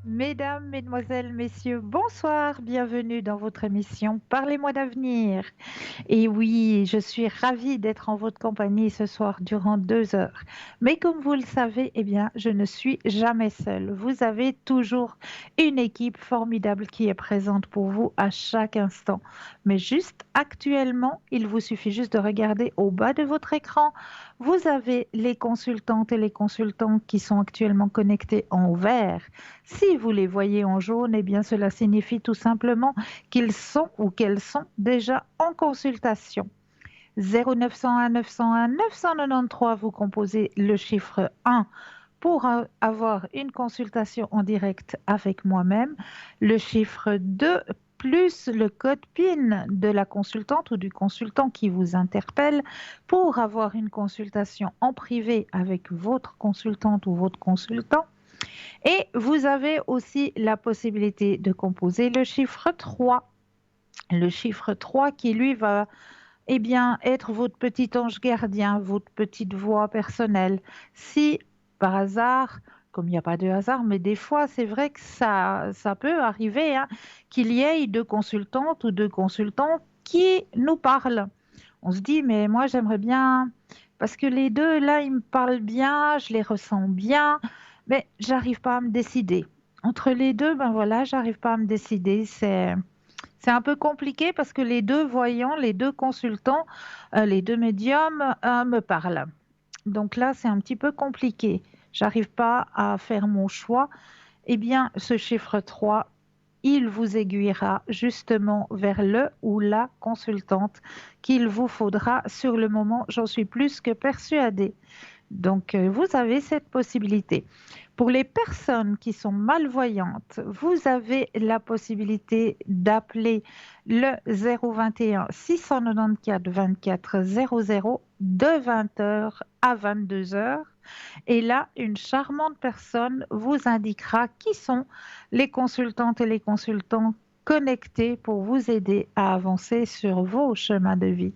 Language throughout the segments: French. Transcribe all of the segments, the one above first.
Mesdames, mesdemoiselles, messieurs, bonsoir, bienvenue dans votre émission Parlez-moi d'avenir. Et oui, je suis ravie d'être en votre compagnie ce soir durant 2 heures. Mais comme vous le savez, eh bien, je ne suis jamais seule. Vous avez toujours une équipe formidable qui est présente pour vous à chaque instant. Mais juste actuellement, il vous suffit juste de regarder au bas de votre écran. Vous avez les consultantes et les consultants qui sont actuellement connectés en vert. Si vous les voyez en jaune, eh bien, cela signifie tout simplement qu'ils sont ou qu'elles sont déjà en consultation. 0901 901 993, vous composez le chiffre 1 pour avoir une consultation en direct avec moi-même, le chiffre 2 plus le code PIN de la consultante ou du consultant qui vous interpelle pour avoir une consultation en privé avec votre consultante ou votre consultant. Et vous avez aussi la possibilité de composer le chiffre 3. Le chiffre 3 qui, lui, va être votre petit ange gardien, votre petite voix personnelle. Si, par hasard, comme il n'y a pas de hasard, mais des fois, c'est vrai que ça peut arriver hein, qu'il y ait deux consultantes ou deux consultants qui nous parlent. On se dit, mais moi, j'aimerais bien, parce que les deux, là, ils me parlent bien, je les ressens bien, mais j'arrive pas à me décider. Entre les deux, ben voilà, j'arrive pas à me décider. C'est un peu compliqué parce que les deux voyants, les deux consultants, les deux médiums me parlent. Donc là, c'est un petit peu compliqué. J'arrive pas à faire mon choix. Eh bien, ce chiffre 3, il vous aiguillera justement vers le ou la consultante qu'il vous faudra sur le moment, j'en suis plus que persuadée. Donc, vous avez cette possibilité. Pour les personnes qui sont malvoyantes, vous avez la possibilité d'appeler le 021 694 24 00 de 20 heures à 22 heures. Et là, une charmante personne vous indiquera qui sont les consultantes et les consultants connectés pour vous aider à avancer sur vos chemins de vie.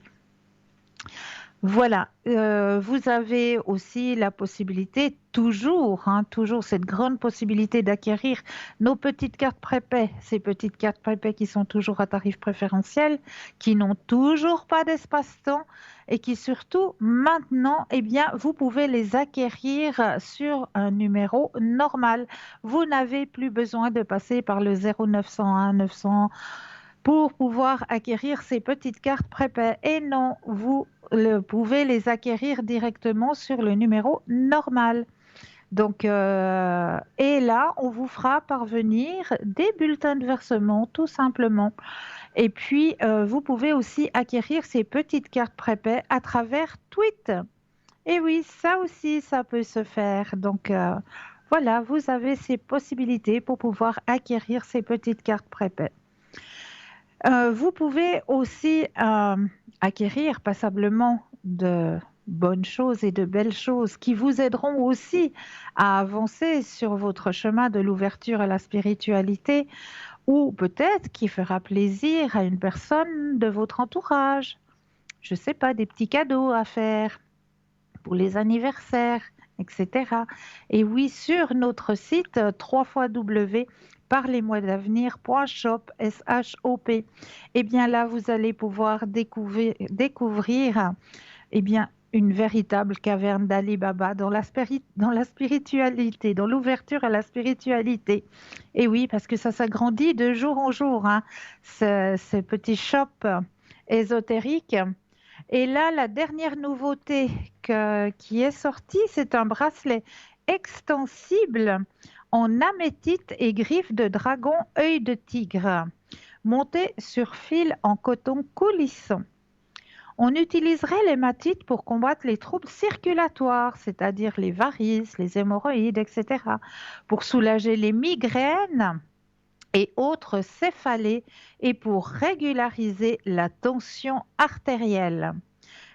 Voilà, vous avez aussi la possibilité, toujours, hein, toujours cette grande possibilité d'acquérir nos petites cartes prépaies, ces petites cartes prépaies qui sont toujours à tarif préférentiel, qui n'ont toujours pas d'espace-temps et qui surtout maintenant, eh bien, vous pouvez les acquérir sur un numéro normal. Vous n'avez plus besoin de passer par le 0901 900 pour pouvoir acquérir ces petites cartes prépaies. Et non, vous pouvez les acquérir directement sur le numéro normal. Donc, et là, on vous fera parvenir des bulletins de versement, tout simplement. Et puis, vous pouvez aussi acquérir ces petites cartes prépaies à travers Tweet. Et oui, ça aussi, ça peut se faire. Donc, voilà, vous avez ces possibilités pour pouvoir acquérir ces petites cartes prépaies. Vous pouvez aussi acquérir passablement de bonnes choses et de belles choses qui vous aideront aussi à avancer sur votre chemin de l'ouverture à la spiritualité ou peut-être qui fera plaisir à une personne de votre entourage. Je ne sais pas, des petits cadeaux à faire pour les anniversaires, etc. Et oui, sur notre site www.parlez-moi-d'avenir.shop, S-H-O-P, eh bien là, vous allez pouvoir découvrir eh bien, une véritable caverne d'Ali Baba dans la spiritualité, dans l'ouverture à la spiritualité. Et oui, parce que ça s'agrandit de jour en jour, hein, ce petit shop ésotérique. Et là, la dernière nouveauté qui est sortie, c'est un bracelet extensible en améthite et griffes de dragon, œil de tigre, monté sur fil en coton coulissant. On utiliserait l'hématite pour combattre les troubles circulatoires, c'est-à-dire les varices, les hémorroïdes, etc., pour soulager les migraines et autres céphalées et pour régulariser la tension artérielle.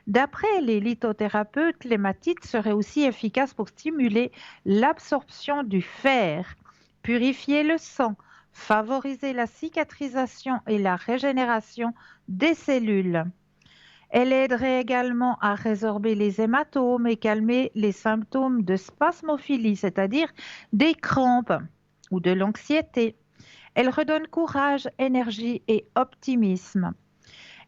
D'après les lithothérapeutes, l'hématite serait aussi efficace pour stimuler l'absorption du fer, purifier le sang, favoriser la cicatrisation et la régénération des cellules. Elle aiderait également à résorber les hématomes et calmer les symptômes de spasmophilie, c'est-à-dire des crampes ou de l'anxiété. Elle redonne courage, énergie et optimisme.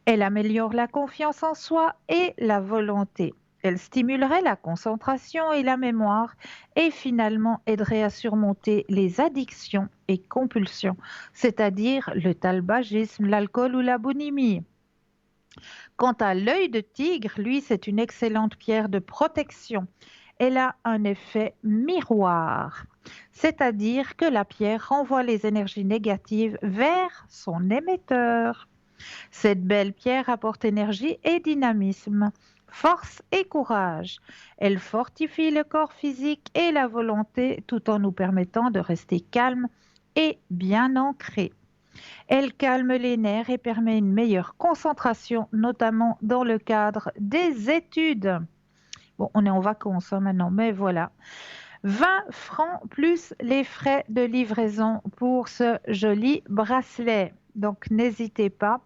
Elle améliore la confiance en soi et la volonté. Elle stimulerait la concentration et la mémoire et finalement aiderait à surmonter les addictions et compulsions, c'est-à-dire le tabagisme, l'alcool ou la boulimie. Quant à l'œil de tigre, lui, c'est une excellente pierre de protection. Elle a un effet miroir, c'est-à-dire que la pierre renvoie les énergies négatives vers son émetteur. Cette belle pierre apporte énergie et dynamisme, force et courage. Elle fortifie le corps physique et la volonté tout en nous permettant de rester calmes et bien ancrés. Elle calme les nerfs et permet une meilleure concentration, notamment dans le cadre des études. Bon, on est en vacances maintenant, mais voilà. 20 francs plus les frais de livraison pour ce joli bracelet. Donc n'hésitez pas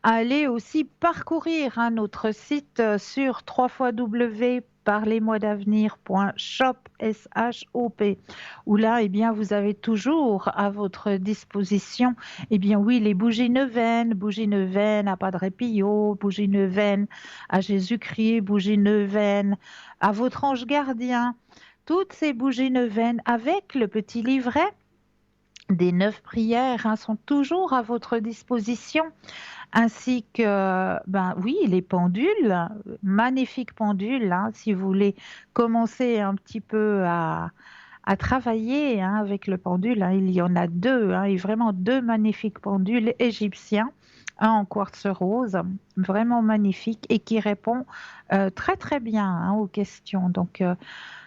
à aller aussi parcourir notre site sur www.parlez-moi-d'avenir.shop, S-H-O-P, où là, eh bien, vous avez toujours à votre disposition, eh bien, oui, les bougies neuvaines à Padre Pio, bougies neuvaines à Jésus-Christ, bougies neuvaines à votre ange gardien, toutes ces bougies neuvaines avec le petit livret des 9 prières sont toujours à votre disposition ainsi que, ben oui, les pendules, magnifiques pendules, si vous voulez commencer un petit peu à travailler avec le pendule, il y en a deux, et vraiment deux magnifiques pendules égyptiens, un en quartz rose, vraiment magnifique et qui répond très très bien aux questions. Donc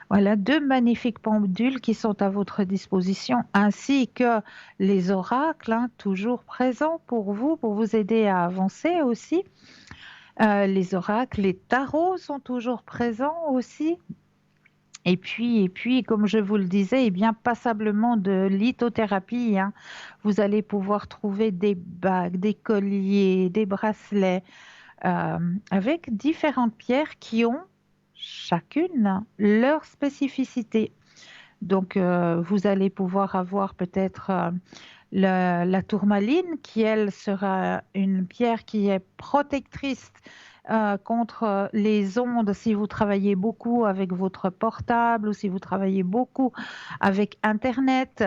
voilà, deux magnifiques pendules qui sont à votre disposition, ainsi que les oracles, toujours présents pour vous aider à avancer aussi. Les oracles, les tarots sont toujours présents aussi. Et puis, comme je vous le disais, bien, passablement de lithothérapie. Vous allez pouvoir trouver des bagues, des colliers, des bracelets, avec différentes pierres qui ont chacune leur spécificité. Donc, vous allez pouvoir avoir peut-être la tourmaline qui, elle, sera une pierre qui est protectrice contre les ondes si vous travaillez beaucoup avec votre portable ou si vous travaillez beaucoup avec Internet,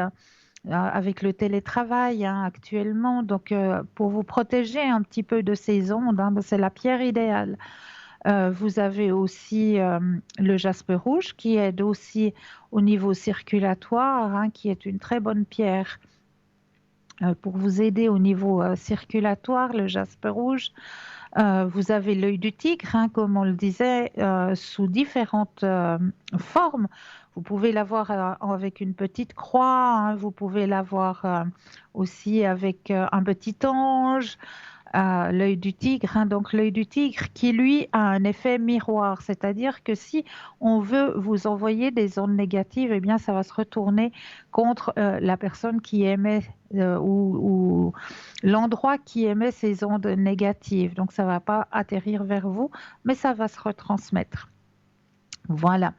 avec le télétravail actuellement. Donc, pour vous protéger un petit peu de ces ondes, c'est la pierre idéale. Vous avez aussi le jaspe rouge qui aide aussi au niveau circulatoire, qui est une très bonne pierre pour vous aider au niveau circulatoire, le jaspe rouge. Vous avez l'œil du tigre, comme on le disait, sous différentes formes. Vous pouvez l'avoir avec une petite croix, vous pouvez l'avoir aussi avec un petit ange, l'œil du tigre. Donc l'œil du tigre qui, lui, a un effet miroir, c'est-à-dire que si on veut vous envoyer des ondes négatives, eh bien, ça va se retourner contre la personne qui émet ou l'endroit qui émet ces ondes négatives. Donc ça ne va pas atterrir vers vous, mais ça va se retransmettre. Voilà.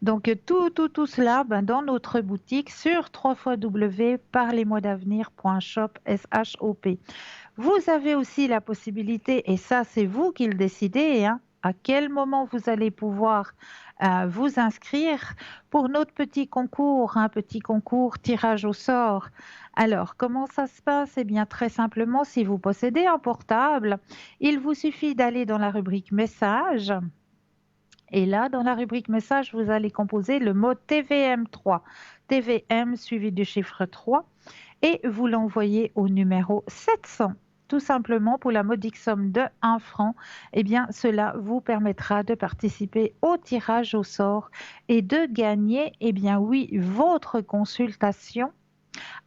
Donc tout cela dans notre boutique sur www.parlez-moi-d'avenir.shop, S-H-O-P. Vous avez aussi la possibilité, et ça c'est vous qui le décidez, à quel moment vous allez pouvoir vous inscrire pour notre petit concours, un petit concours tirage au sort. Alors, comment ça se passe? Eh bien, très simplement, si vous possédez un portable, il vous suffit d'aller dans la rubrique messages. Et là, dans la rubrique message, vous allez composer le mot TVM3. TVM suivi du chiffre 3 et vous l'envoyez au numéro 700. Tout simplement pour la modique somme de 1 franc, eh bien, cela vous permettra de participer au tirage au sort et de gagner, eh bien oui, votre consultation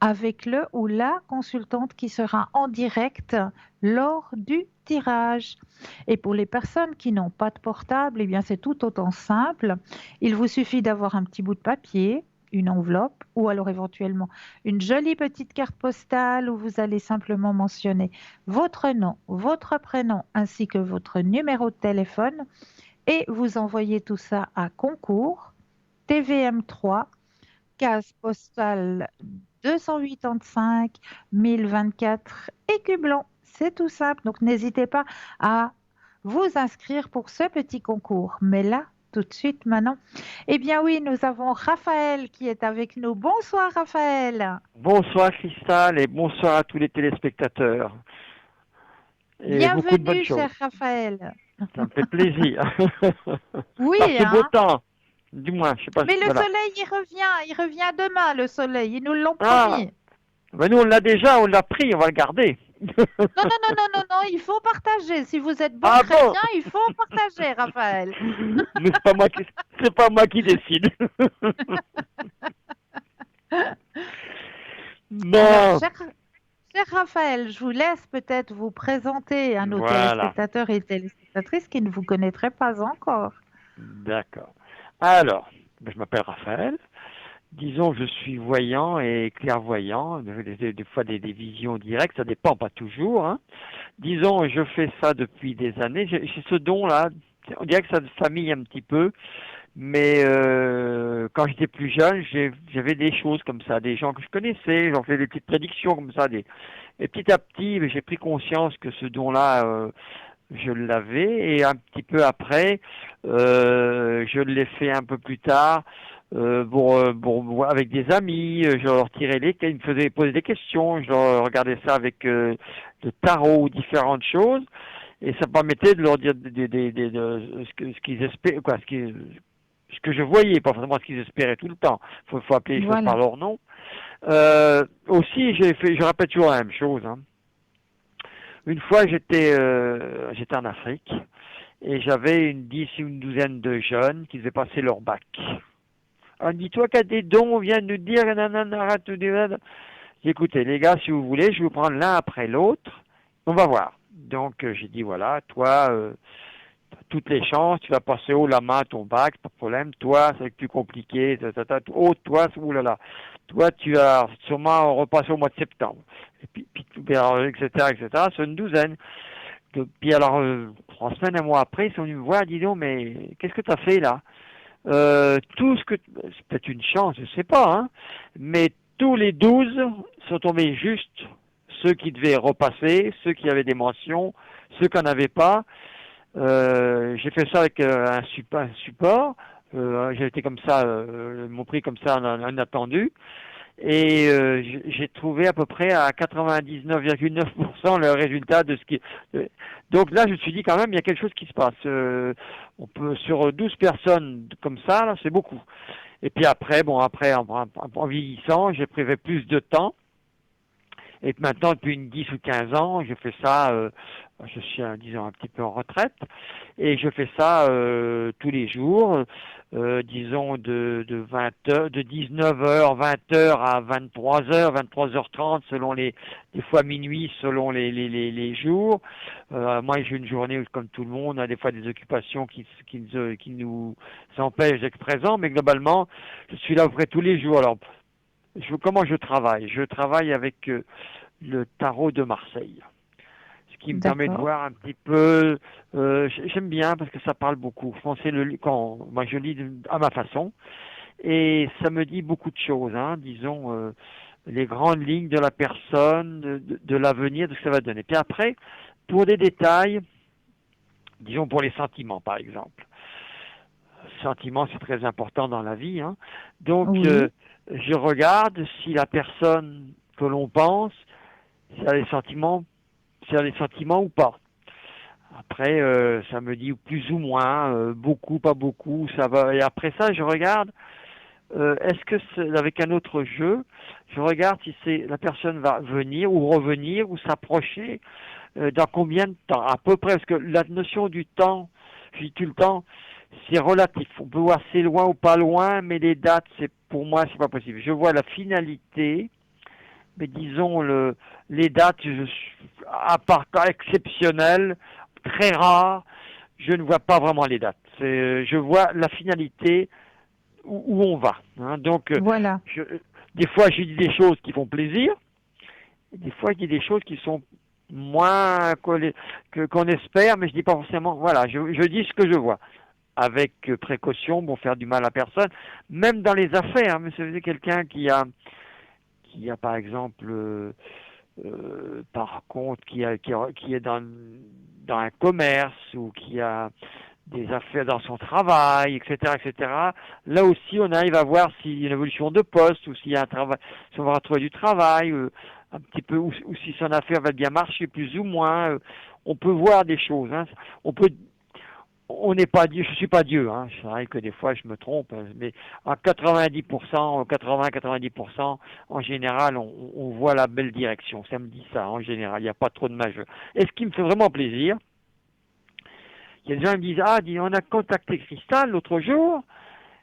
avec le ou la consultante qui sera en direct lors du tirage. Et pour les personnes qui n'ont pas de portable, eh bien c'est tout autant simple. Il vous suffit d'avoir un petit bout de papier, une enveloppe ou alors éventuellement une jolie petite carte postale où vous allez simplement mentionner votre nom, votre prénom ainsi que votre numéro de téléphone et vous envoyez tout ça à concours TVM3 case postale 285 1024 Écublens. C'est tout simple. Donc, n'hésitez pas à vous inscrire pour ce petit concours. Mais là, tout de suite, maintenant, eh bien oui, nous avons Raphaël qui est avec nous. Bonsoir, Raphaël. Bonsoir Cristal et bonsoir à tous les téléspectateurs. Et beaucoup de bonnes Bienvenue, choses. cher Raphaël. Ça me fait plaisir. Par Oui, ce beau hein. temps, du moins, je sais pas Mais si... le Voilà. soleil, il revient demain, le soleil. Ils nous l'ont Ah, promis. ben nous on l'a déjà, on l'a pris, on va le garder. Non, non, non, non, non, non, il faut partager. Si vous êtes bon Ah bon? chrétien, il faut partager, Raphaël. Mais c'est pas moi qui décide. Alors, Bon, cher Raphaël, je vous laisse peut-être vous présenter à nos voilà, téléspectateurs et téléspectatrices qui ne vous connaîtraient pas encore. d'accord. Alors, ben, je m'appelle Raphaël. Disons, je suis voyant et clairvoyant, des fois des visions directes, ça dépend, pas toujours, hein. Disons, je fais ça depuis des années. J'ai ce don-là, on dirait que ça de famille un petit peu, mais quand j'étais plus jeune, j'avais des choses comme ça, des gens que je connaissais, j'en faisais des petites prédictions comme ça, et petit à petit, j'ai pris conscience que ce don-là, je l'avais, et un petit peu après, je l'ai fait un peu plus tard. Avec des amis, je leur tirais ils me faisaient poser des questions, je leur regardais ça avec le tarot ou différentes choses, et ça permettait de leur dire ce qu'ils espéraient, quoi, ce que je voyais, pas forcément ce qu'ils espéraient tout le temps. Faut appeler les choses par Voilà. leur nom. Aussi, je répète toujours la même chose, hein. Une fois, j'étais en Afrique et j'avais une 10 ou une douzaine de jeunes qui devaient passer leur bac. Alors, dis-toi qu'il y a des dons, on vient de nous dire, nanana, arrête de dire. J'ai dit, écoutez, les gars, si vous voulez, je vais vous prendre l'un après l'autre. On va voir. Donc, j'ai dit, voilà, toi, toutes les chances, tu vas passer haut la main à ton bac, pas de problème. Toi, c'est plus compliqué. Oh, toi, oulala. Toi, tu vas sûrement repasser au mois de septembre. Et puis alors, etc., etc. C'est une douzaine. Puis alors, 3 semaines, un mois après, ils sont venus me voir, dis donc, mais qu'est-ce que tu as fait là? Tout ce que, c'est peut-être une chance, je sais pas, hein, mais tous les 12 sont tombés juste, ceux qui devaient repasser, ceux qui avaient des mentions, ceux qui n'en avaient pas. J'ai fait ça avec un support. J'ai été comme ça, mon prix comme ça en attendu. Et j'ai trouvé à peu près à 99,9% le résultat de ce qui... Donc là, je me suis dit quand même, il y a quelque chose qui se passe. On peut, sur 12 personnes comme ça, là, c'est beaucoup. Et puis après, en vieillissant, j'ai pris plus de temps. Et maintenant, depuis une 10 ou 15 ans, je fais ça, je suis, disons, un petit peu en retraite, et je fais ça tous les jours, disons, de 20 heures, de 19h, 20h à 23h, 23h30, selon des fois minuit, selon les jours. Moi, j'ai une journée où, comme tout le monde, on a des fois des occupations qui nous empêchent d'être présents, mais globalement, je suis là à peu près tous les jours. Alors, comment je travaille? Je travaille avec le tarot de Marseille, ce qui me permet de D'accord. voir un petit peu. J'aime bien parce que ça parle beaucoup. Je pensais quand moi je lis à ma façon et ça me dit beaucoup de choses. Hein, disons les grandes lignes de la personne, de l'avenir, de ce que ça va donner. Puis après, pour des détails, disons pour les sentiments par exemple. Sentiments, c'est très important dans la vie. Hein. Donc, Oui. je regarde si la personne que l'on pense, si elle a des sentiments, si elle a des sentiments ou pas. Après, ça me dit plus ou moins, beaucoup, pas beaucoup, ça va. Et après ça, je regarde, est-ce que c'est avec un autre jeu, je regarde si c'est la personne va venir ou revenir ou s'approcher dans combien de temps, à peu près, parce que la notion du temps, je dis tout le temps, c'est relatif. On peut voir c'est loin ou pas loin, mais les dates, c'est pour moi, c'est pas possible. Je vois la finalité, mais disons les dates, à part cas exceptionnel, très rare, je ne vois pas vraiment les dates. Je vois la finalité où on va. Hein. Donc, Voilà. des fois, je dis des choses qui font plaisir, et des fois, je dis des choses qui sont moins qu'on espère, mais je dis pas forcément. Voilà, je dis ce que je vois. avec précaution pour faire du mal à personne, même dans les affaires. Hein, mais c'est quelqu'un qui a par exemple, par contre, qui est dans un commerce ou qui a des affaires dans son travail, etc., etc. Là aussi, on arrive à voir s'il y a une évolution de poste ou s'il y a un travail, si on va retrouver du travail, un petit peu, ou si son affaire va bien marcher, plus ou moins. On peut voir des choses. Hein. On n'est pas Dieu, je suis pas Dieu. Hein. C'est vrai que des fois, je me trompe, hein, mais à 90%, 80-90%, en général, on voit la belle direction. Ça me dit ça, en général. Il n'y a pas trop de majeur. Et ce qui me fait vraiment plaisir, il y a des gens qui me disent, on a contacté Cristal l'autre jour,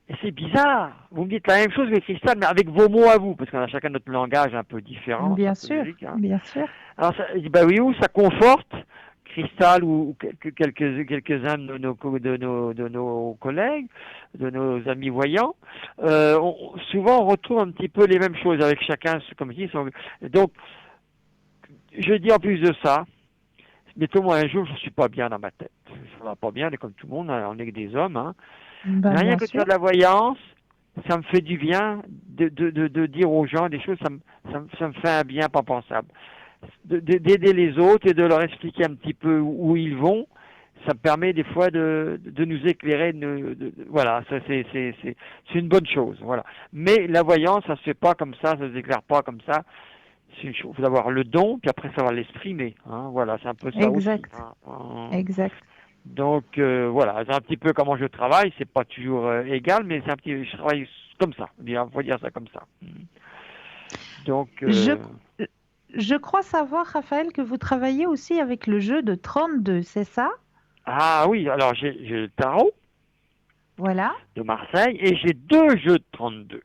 et c'est bizarre. Vous me dites la même chose que Cristal, mais avec vos mots à vous, parce qu'on a chacun notre langage un peu différent, c'est un Bien peu sûr, logique. Hein. bien sûr. Alors, oui, ça conforte Cristal ou quelques-uns de nos collègues, de nos amis voyants. Souvent, on retrouve un petit peu les mêmes choses avec chacun, comme je dis. Donc, je dis en plus de ça, mettons-moi un jour, je ne suis pas bien dans ma tête. Je ne vais pas bien, comme tout le monde, on est que des hommes. Hein. Ben, Mais rien bien que de faire sûr. de la voyance, ça me fait du bien de dire aux gens des choses, ça me fait un bien pas pensable. D'aider les autres et de leur expliquer un petit peu où ils vont, ça me permet des fois de nous éclairer. Voilà, ça c'est une bonne chose. Voilà. Mais la voyance, ça se fait pas comme ça se éclaire pas comme ça. C'est une chose. Il faut avoir le don, puis après savoir l'exprimer. Hein, voilà, c'est un peu ça aussi. Exact, Hein. exact. Donc voilà, c'est un petit peu comment je travaille. C'est pas toujours égal, mais c'est un petit. Je travaille comme ça. Il faut dire ça comme ça. Donc Je, je crois savoir, Raphaël, que vous travaillez aussi avec le jeu de 32, c'est ça? oui, alors j'ai le tarot Voilà. de Marseille et j'ai deux jeux de 32.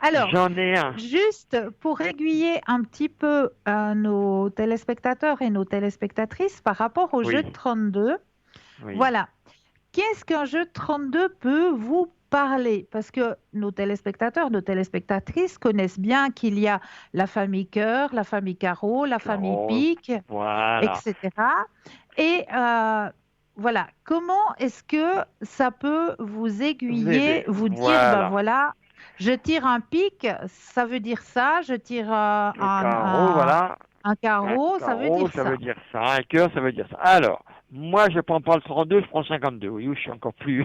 Alors, J'en ai un. juste pour aiguiller un petit peu nos téléspectateurs et nos téléspectatrices par rapport au jeu Oui, de 32, oui. voilà. Qu'est-ce qu'un jeu de 32 peut vous parler? Parce que nos téléspectateurs, nos téléspectatrices connaissent bien qu'il y a la famille cœur, la famille carreau, la famille Carole. pique, Voilà. etc. Et voilà, comment est-ce que ça peut vous Vous aiguiller, aidez. vous dire, ben Voilà. voilà, je tire un pic, ça veut dire ça, je tire Le carreau, voilà. un Un carreau, ça veut carreau, dire ça veut ça. dire ça. Un cœur, ça veut dire ça. Alors, moi, je prends pas le 32, je prends 52. Oui, je suis encore plus.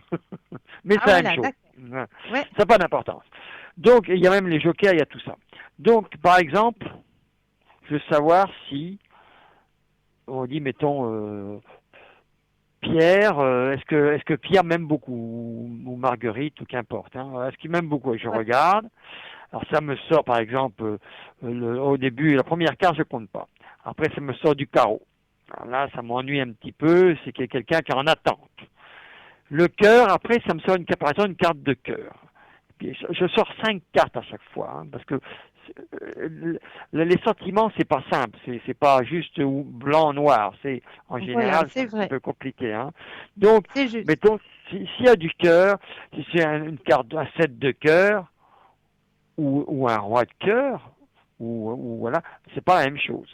Mais Ah c'est la même voilà, chose. d'accord. Ouais, Ça n'a pas d'importance. Donc, il y a même les jokers, il y a tout ça. Donc, par exemple, je veux savoir si, on dit, mettons, Pierre, est-ce que Pierre m'aime beaucoup ou Marguerite ou qu'importe. Hein, est-ce qu'il m'aime beaucoup? Et je ouais, regarde. Alors ça me sort par exemple au début la première carte je compte pas. Après ça me sort du carreau. Alors là ça m'ennuie un petit peu. C'est qu'il y a quelqu'un qui est en attente. Le cœur après ça me sort une carte de cœur. Puis je sors 5 cartes à chaque fois parce que les sentiments c'est pas simple, c'est pas juste blanc noir, c'est en voilà, général c'est c'est un petit vrai, peu compliqué. Hein. Donc c'est juste. mettons s'il y a du cœur, si c'est une carte un 7 de cœur ou un roi de cœur ou voilà, c'est pas la même chose.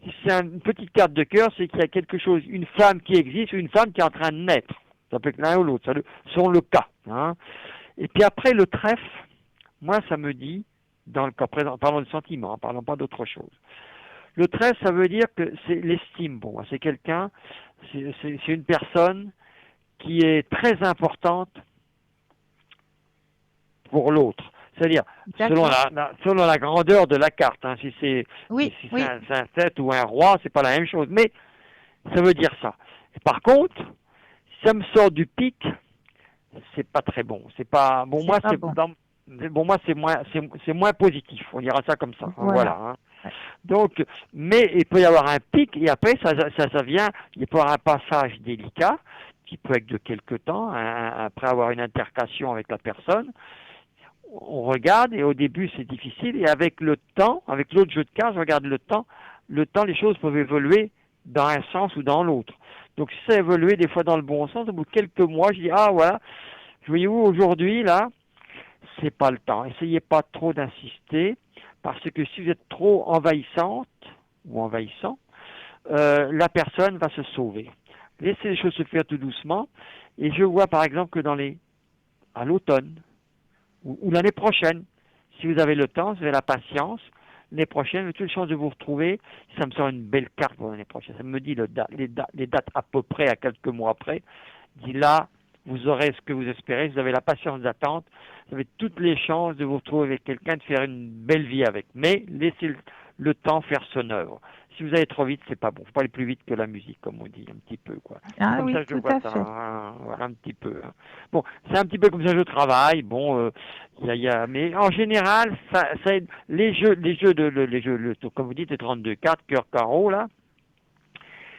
Si c'est une petite carte de cœur, c'est qu'il y a quelque chose, une femme qui existe ou une femme qui est en train de naître. Ça peut être l'un ou l'autre, ça sont le cas. Hein. Et puis après le trèfle, moi ça me dit dans le cas présent, parlons de sentiments, parlons pas d'autre chose. Le 13, ça veut dire que c'est l'estime pour moi. C'est quelqu'un, c'est une personne qui est très importante pour l'autre. C'est-à-dire, D'accord. selon la grandeur de la carte, hein, si c'est Oui, si oui, c'est un 7 ou un roi, c'est pas la même chose. Mais ça veut dire ça. Et par contre, si ça me sort du pic, c'est pas très bon. C'est pas bon c'est moi pas bon. bon moi c'est moins positif. On dira ça comme ça. Hein, voilà. Voilà. Hein. Ouais. Donc, mais il peut y avoir un pic et après ça vient. Il peut y avoir un passage délicat qui peut être de quelque temps après avoir une intercation avec la personne. On regarde et au début c'est difficile et avec le temps, avec l'autre jeu de cartes, je regarde le temps les choses peuvent évoluer dans un sens ou dans l'autre. Donc si ça évolue des fois dans le bon sens, au bout de quelques mois, je dis voilà, voyez-vous aujourd'hui là, c'est pas le temps. Essayez pas trop d'insister parce que si vous êtes trop envahissante ou envahissant, la personne va se sauver. Laissez les choses se faire tout doucement Et je vois par exemple que à l'automne ou l'année prochaine, si vous avez le temps, vous avez la patience, l'année prochaine, vous avez toutes les chances de vous retrouver. Ça me sort une belle carte pour l'année prochaine. Ça me dit les dates à peu près, à quelques mois après. Dit là, vous aurez ce que vous espérez, vous avez la patience d'attente, vous avez toutes les chances de vous retrouver avec quelqu'un, de faire une belle vie avec. Mais laissez le temps faire son œuvre. Si vous allez trop vite, c'est pas bon. Faut pas aller plus vite que la musique, comme on dit, un petit peu, quoi. C'est Ah comme oui, ça que je tout vois à ça, fait. hein, voilà, un petit peu, hein. Bon, c'est un petit peu comme ça que je travaille. Bon, mais en général, ça aide. Comme vous dites, les 32 cartes, cœur, carreau, là,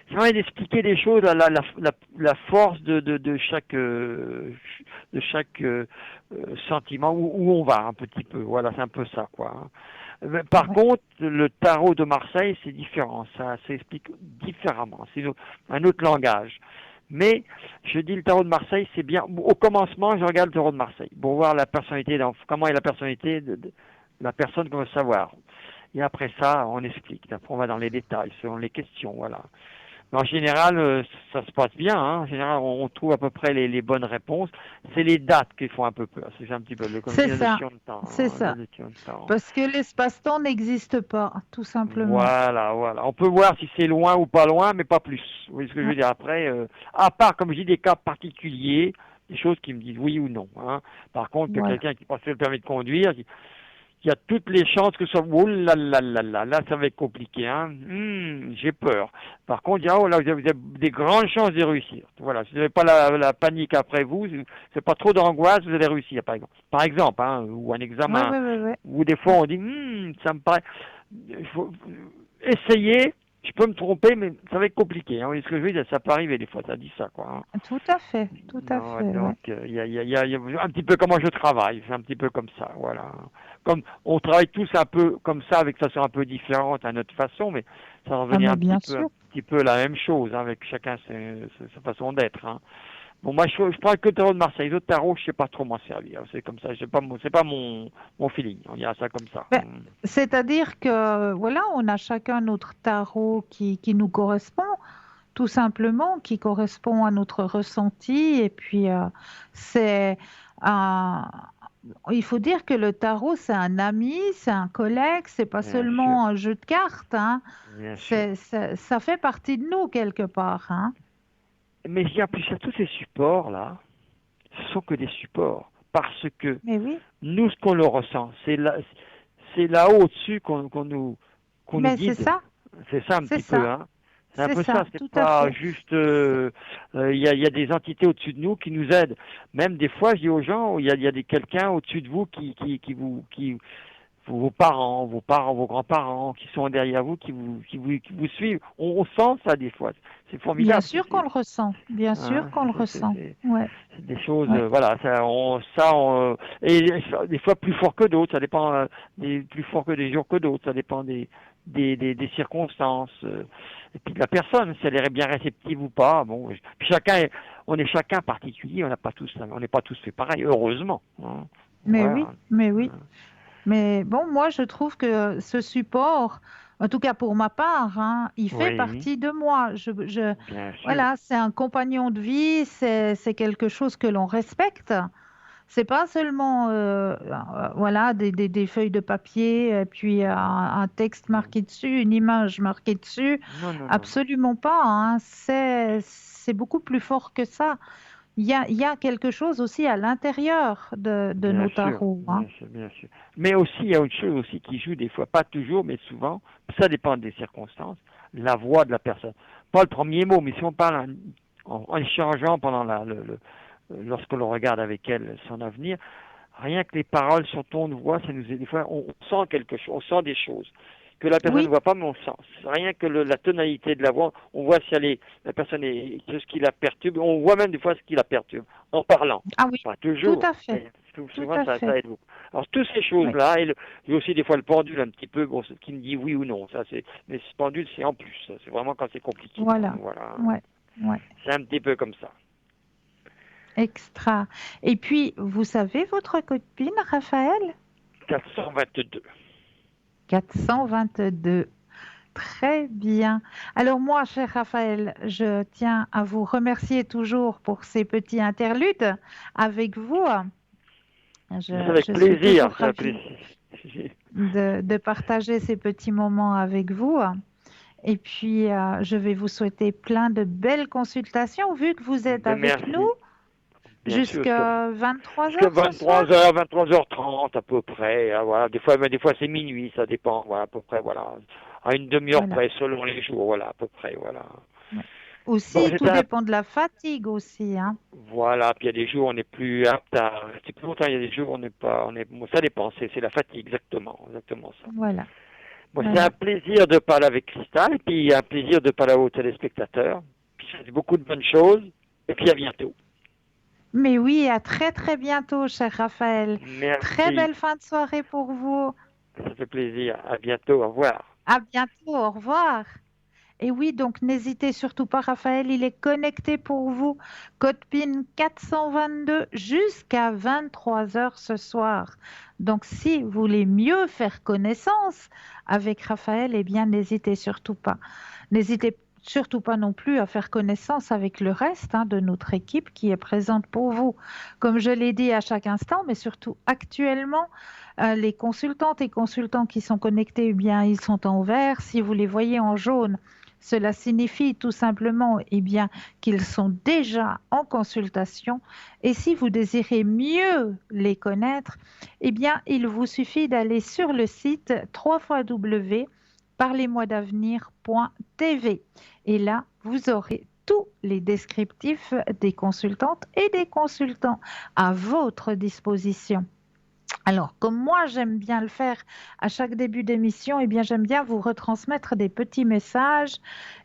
ça permet d'expliquer des choses, la force de chaque sentiment, où on va un petit peu. Voilà, c'est un peu ça, quoi, hein. Par Ouais. contre, le tarot de Marseille, c'est différent. Ça s'explique différemment. C'est un autre langage. Mais je dis le tarot de Marseille, c'est bien. Au commencement, je regarde le tarot de Marseille pour voir la personnalité, comment est la personnalité de la personne qu'on veut savoir. Et après ça, on explique. Après, on va dans les détails selon les questions. Voilà. Mais en général, ça se passe bien, hein. En général, on trouve à peu près les bonnes réponses. C'est les dates qui font un peu peur. C'est un petit peu, comme je C'est dis, la ça, notion de temps, c'est hein, la ça. notion de temps. Parce que l'espace-temps n'existe pas, tout simplement. Voilà, voilà. On peut voir si c'est loin ou pas loin, mais pas plus. Vous voyez ce que je Ouais, veux dire après, à part, comme je dis, des cas particuliers, des choses qui me disent oui ou non, hein. Par contre, que voilà. quelqu'un qui passe le permis de conduire, il y a toutes les chances que ce soit, oh là là là là, là ça va être compliqué, hein. J'ai peur. Par contre, il y a, oh là, vous avez des grandes chances de réussir. Voilà, si vous n'avez pas la panique après vous, c'est pas trop d'angoisse, vous allez réussir, par exemple. Par exemple, hein, ou un Oui, examen, oui, oui, oui. où des fois Ouais. on dit, ça me paraît, il faut essayer. Je peux me tromper, mais ça va être compliqué, hein. Vous voyez ce que je veux dire? Ça peut arriver des fois, ça dit ça, quoi, hein. Tout à fait, tout à Non, fait, ouais. donc il y a un petit peu comment je travaille, c'est un petit peu comme ça, voilà. Comme on travaille tous un peu comme ça, avec façon un peu différente à notre façon, mais ça va Ah, revenir mais bien un sûr. petit peu la même chose, hein, avec chacun sa façon d'être, hein. Bon, moi je prends que le tarot de Marseille, les autres tarots, je sais pas trop m'en servir, c'est comme ça, c'est pas mon feeling, on dira ça comme ça. Ben, c'est-à-dire que, voilà, on a chacun notre tarot qui nous correspond, tout simplement, qui correspond à notre ressenti. Et puis, c'est un- il faut dire que le tarot, c'est un ami, c'est un collègue, c'est pas Bien sûr, seulement un jeu de cartes, hein. bien sûr. Ça fait partie de nous quelque part, hein. Mais il y a plus à tous ces supports là, ce sont que des supports, parce que Mais oui, nous, ce qu'on le ressent, c'est là-haut au-dessus qu'on nous mais c'est guide. ça, C'est ça un c'est petit peu, ça, hein. C'est un c'est peu ça. ça, C'est tout à pas fait. juste, C'est- il y a des entités au-dessus de nous qui nous aident. Même des fois, je dis aux gens, il y a quelqu'un au-dessus de vous vos grands-parents qui sont derrière vous, qui vous suivent. On sent ça des fois. C'est Bien formidable. sûr qu'on le ressent, bien sûr Hein, qu'on le ressent. Ouais, c'est des choses, ouais. voilà, et des fois plus fort que d'autres, ça dépend, plus fort que des jours que d'autres, ça dépend des circonstances, et puis de la personne, si elle est bien réceptive ou pas. Bon, puis on est chacun particulier, on n'est pas tous fait pareil, heureusement, hein. Mais Voilà. oui, mais oui. Mais bon, moi, je trouve que ce support, en tout cas pour ma part, hein, il fait Oui, partie de moi. bien sûr, Voilà, c'est un compagnon de vie, c'est quelque chose que l'on respecte. C'est pas seulement voilà, des feuilles de papier et puis un texte marqué dessus, une image marquée dessus. non, non, non, non. Absolument pas, hein. C'est beaucoup plus fort que ça. Il y a quelque chose aussi à l'intérieur de Bien nos sûr, tarots, hein. bien sûr, bien sûr. Mais aussi, il y a autre chose aussi qui joue des fois, pas toujours, mais souvent, ça dépend des circonstances, la voix de la personne. Pas le premier mot, mais si on parle en échangeant pendant lorsque l'on regarde avec elle son avenir, rien que les paroles sur ton de voix, ça nous des fois, on sent quelque chose, on sent des choses que la personne ne Oui, voit pas, mais on sent. Rien que la tonalité de la voix, on voit si la personne ce qui la perturbe, on voit même des fois ce qui la perturbe en parlant. ah oui, Pas tout toujours, à fait, mais tout souvent à ça fait. aide beaucoup. Alors toutes ces Oui, choses-là, il y a aussi des fois le pendule un petit peu, bon, qui me dit oui ou non. Mais ce pendule c'est en plus, ça, c'est vraiment quand c'est compliqué, hein. voilà. Voilà, Ouais, ouais. c'est un petit peu comme ça. Extra. Et puis, vous savez, votre copine, Raphaël? 422. 422. Très bien. Alors moi, cher Raphaël, je tiens à vous remercier toujours pour ces petits interludes avec vous. C'est avec Je suis plaisir, toujours c'est avec ravie plaisir. de partager ces petits moments avec vous. Et puis, je vais vous souhaiter plein de belles consultations vu que vous êtes Ben, avec nous merci. Bien sûr, jusqu'à 23 jusqu'à heures ce soir. 23h, 23h30 à peu près. Voilà. Des fois c'est minuit, ça dépend. Voilà, à peu près, voilà. À une demi-heure Voilà. près, selon les jours, voilà, à peu près, voilà. Ouais. Bon, Aussi, c'est tout un, dépend de la fatigue aussi, hein. voilà. Puis il y a des jours où on est plus apte à rester plus longtemps. Il y a des jours où on n'est pas, bon, ça dépend. C'est la fatigue, exactement ça. Voilà, Bon, c'est un voilà. plaisir de parler avec Cristal, et puis un plaisir de parler aux téléspectateurs. Puis je vous dis beaucoup de bonnes choses, et puis à bientôt. Mais oui, à très très bientôt, cher Raphaël. Très Merci, belle fin de soirée pour vous. ça fait plaisir. À bientôt, au revoir. À bientôt, au revoir. Et oui, donc n'hésitez surtout pas, Raphaël, il est connecté pour vous. Code PIN 422 jusqu'à 23 heures ce soir. Donc si vous voulez mieux faire connaissance avec Raphaël, eh bien n'hésitez surtout pas. N'hésitez surtout pas non plus à faire connaissance avec le reste de notre équipe qui est présente pour vous. Comme je l'ai dit à chaque instant, mais surtout actuellement, les consultantes et consultants qui sont connectés, eh bien, ils sont en vert. Si vous les voyez en jaune, cela signifie tout simplement bien, qu'ils sont déjà en consultation. Et si vous désirez mieux les connaître, eh bien, il vous suffit d'aller sur le site www.parlez-moi-d'avenir.tv. Et là, vous aurez tous les descriptifs des consultantes et des consultants à votre disposition. Alors, comme moi, j'aime bien le faire à chaque début d'émission, eh bien, j'aime bien vous retransmettre des petits messages.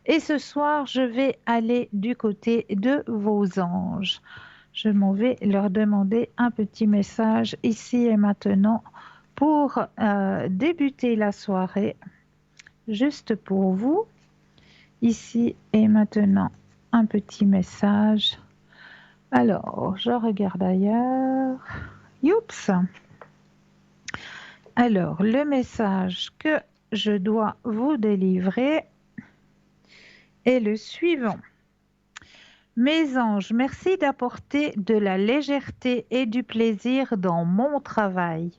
Et ce soir, je vais aller du côté de vos anges. Je m'en vais leur demander un petit message ici et maintenant pour débuter la soirée, juste pour vous. Ici et maintenant, un petit message. Alors, je regarde ailleurs. Youps! Alors, le message que je dois vous délivrer est le suivant. Mes anges, merci d'apporter de la légèreté et du plaisir dans mon travail.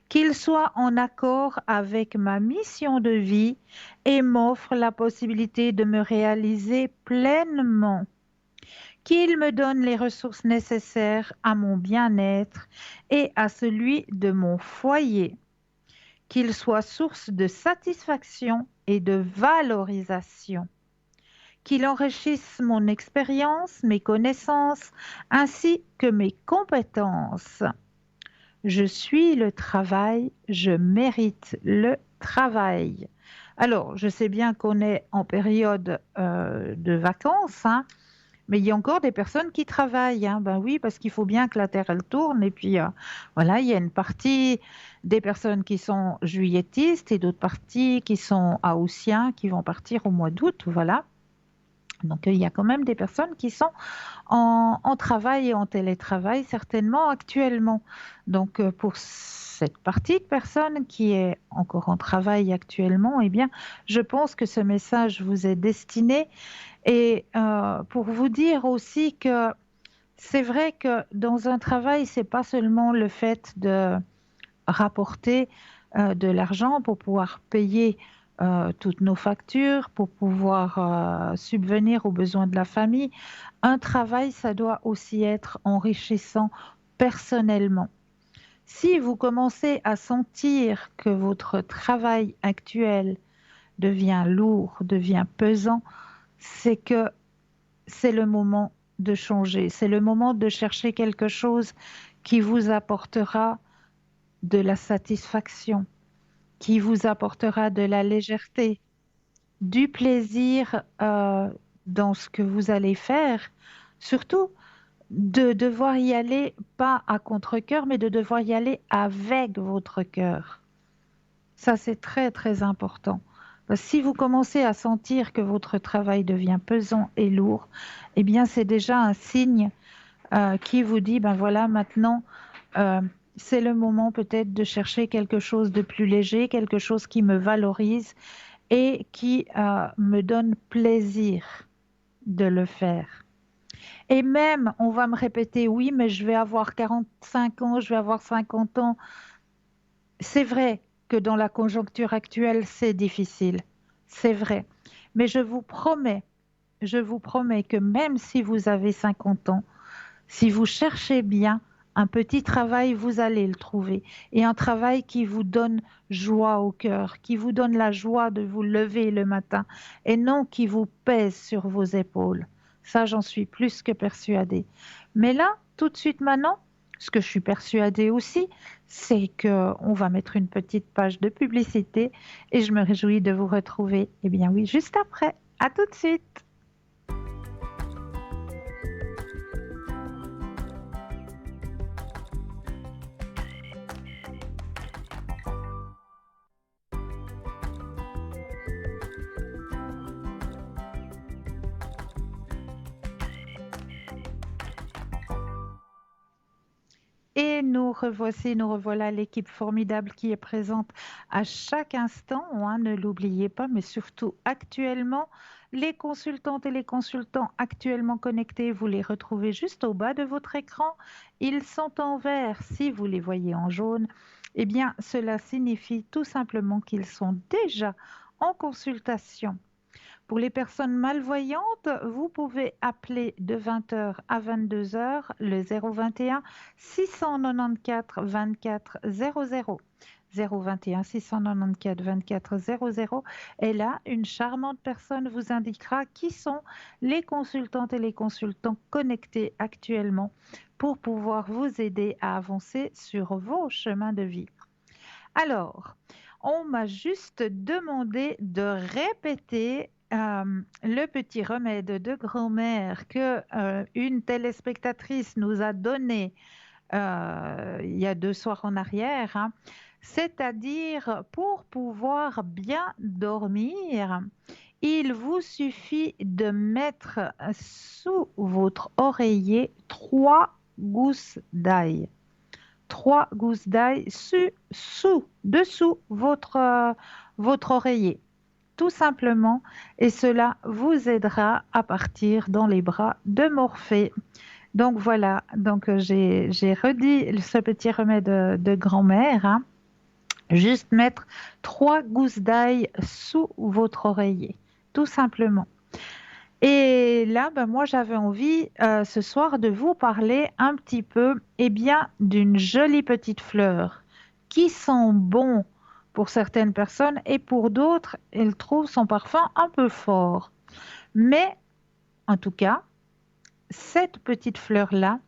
Qu'il soit en accord avec ma mission de vie et m'offre la possibilité de me réaliser pleinement. Qu'il me donne les ressources nécessaires à mon bien-être et à celui de mon foyer. Qu'il soit source de satisfaction et de valorisation, qu'il enrichisse mon expérience, mes connaissances, ainsi que mes compétences. Je suis le travail, je mérite le travail. Alors, je sais bien qu'on est en période de vacances, mais il y a encore des personnes qui travaillent. Ben oui, parce qu'il faut bien que la Terre, elle tourne. Et puis, voilà, il y a une partie des personnes qui sont juilletistes et d'autres parties qui sont haussiens, qui vont partir au mois d'août. Voilà. Donc, il y a quand même des personnes qui sont en travail et en télétravail, certainement actuellement. Donc, pour cette partie de personnes qui est encore en travail actuellement, eh bien, je pense que ce message vous est destiné. Et pour vous dire aussi que c'est vrai que dans un travail, c'est pas seulement le fait de rapporter de l'argent pour pouvoir payer toutes nos factures, pour pouvoir subvenir aux besoins de la famille. Un travail, ça doit aussi être enrichissant personnellement. Si vous commencez à sentir que votre travail actuel devient lourd, devient pesant, c'est que c'est le moment de changer, c'est le moment de chercher quelque chose qui vous apportera de la satisfaction, qui vous apportera de la légèreté, du plaisir dans ce que vous allez faire, surtout de devoir y aller pas à contre-cœur, mais de devoir y aller avec votre cœur. Ça, c'est très, très important. Si vous commencez à sentir que votre travail devient pesant et lourd, eh bien, c'est déjà un signe qui vous dit, ben voilà, maintenant, euh, c'est le moment peut-être de chercher quelque chose de plus léger, quelque chose qui me valorise et qui me donne plaisir de le faire. Et même, on va me répéter, oui, mais je vais avoir 45 ans, je vais avoir 50 ans. C'est vrai que dans la conjoncture actuelle, c'est difficile. C'est vrai. Mais je vous promets que même si vous avez 50 ans, si vous cherchez bien un petit travail, vous allez le trouver. Et un travail qui vous donne joie au cœur, qui vous donne la joie de vous lever le matin et non qui vous pèse sur vos épaules. Ça, j'en suis plus que persuadée. Mais là, tout de suite maintenant, ce que je suis persuadée aussi, c'est qu'on va mettre une petite page de publicité et je me réjouis de vous retrouver. Eh bien oui, juste après. À tout de suite. Et nous revoici, nous revoilà l'équipe formidable qui est présente à chaque instant, hein, ne l'oubliez pas, mais surtout actuellement, les consultantes et les consultants actuellement connectés, vous les retrouvez juste au bas de votre écran. Ils sont en vert. Si vous les voyez en jaune, eh bien, cela signifie tout simplement qu'ils sont déjà en consultation. Pour les personnes malvoyantes, vous pouvez appeler de 20 heures à 22 heures le 021 694 24 00. 021 694 24 00 et là, une charmante personne vous indiquera qui sont les consultantes et les consultants connectés actuellement pour pouvoir vous aider à avancer sur vos chemins de vie. Alors, on m'a juste demandé de répéter le petit remède de grand-mère que une téléspectatrice nous a donné il y a 2 soirs en arrière, hein. C'est-à-dire pour pouvoir bien dormir, il vous suffit de mettre sous votre oreiller 3 gousses d'ail. 3 gousses d'ail dessous votre oreiller, tout simplement, et cela vous aidera à partir dans les bras de Morphée. Donc voilà, donc j'ai redit ce petit remède de grand-mère, hein. Juste mettre 3 gousses d'ail sous votre oreiller, tout simplement. Et là, ben, moi, j'avais envie ce soir de vous parler un petit peu, eh bien, d'une jolie petite fleur qui sent bon pour certaines personnes et pour d'autres, elles trouvent son parfum un peu fort. Mais en tout cas, cette petite fleur-là,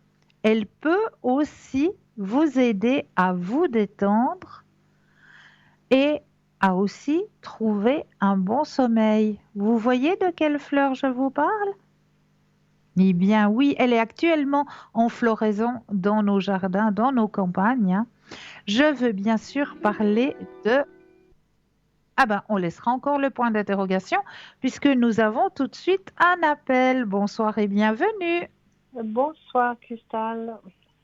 elle peut aussi vous aider à vous détendre et à aussi trouver un bon sommeil. Vous voyez de quelle fleur je vous parle? Eh bien oui, elle est actuellement en floraison dans nos jardins, dans nos campagnes, hein. Je veux bien sûr parler de... Ah ben, on laissera encore le point d'interrogation puisque nous avons tout de suite un appel. Bonsoir et bienvenue. Bonsoir, Cristal.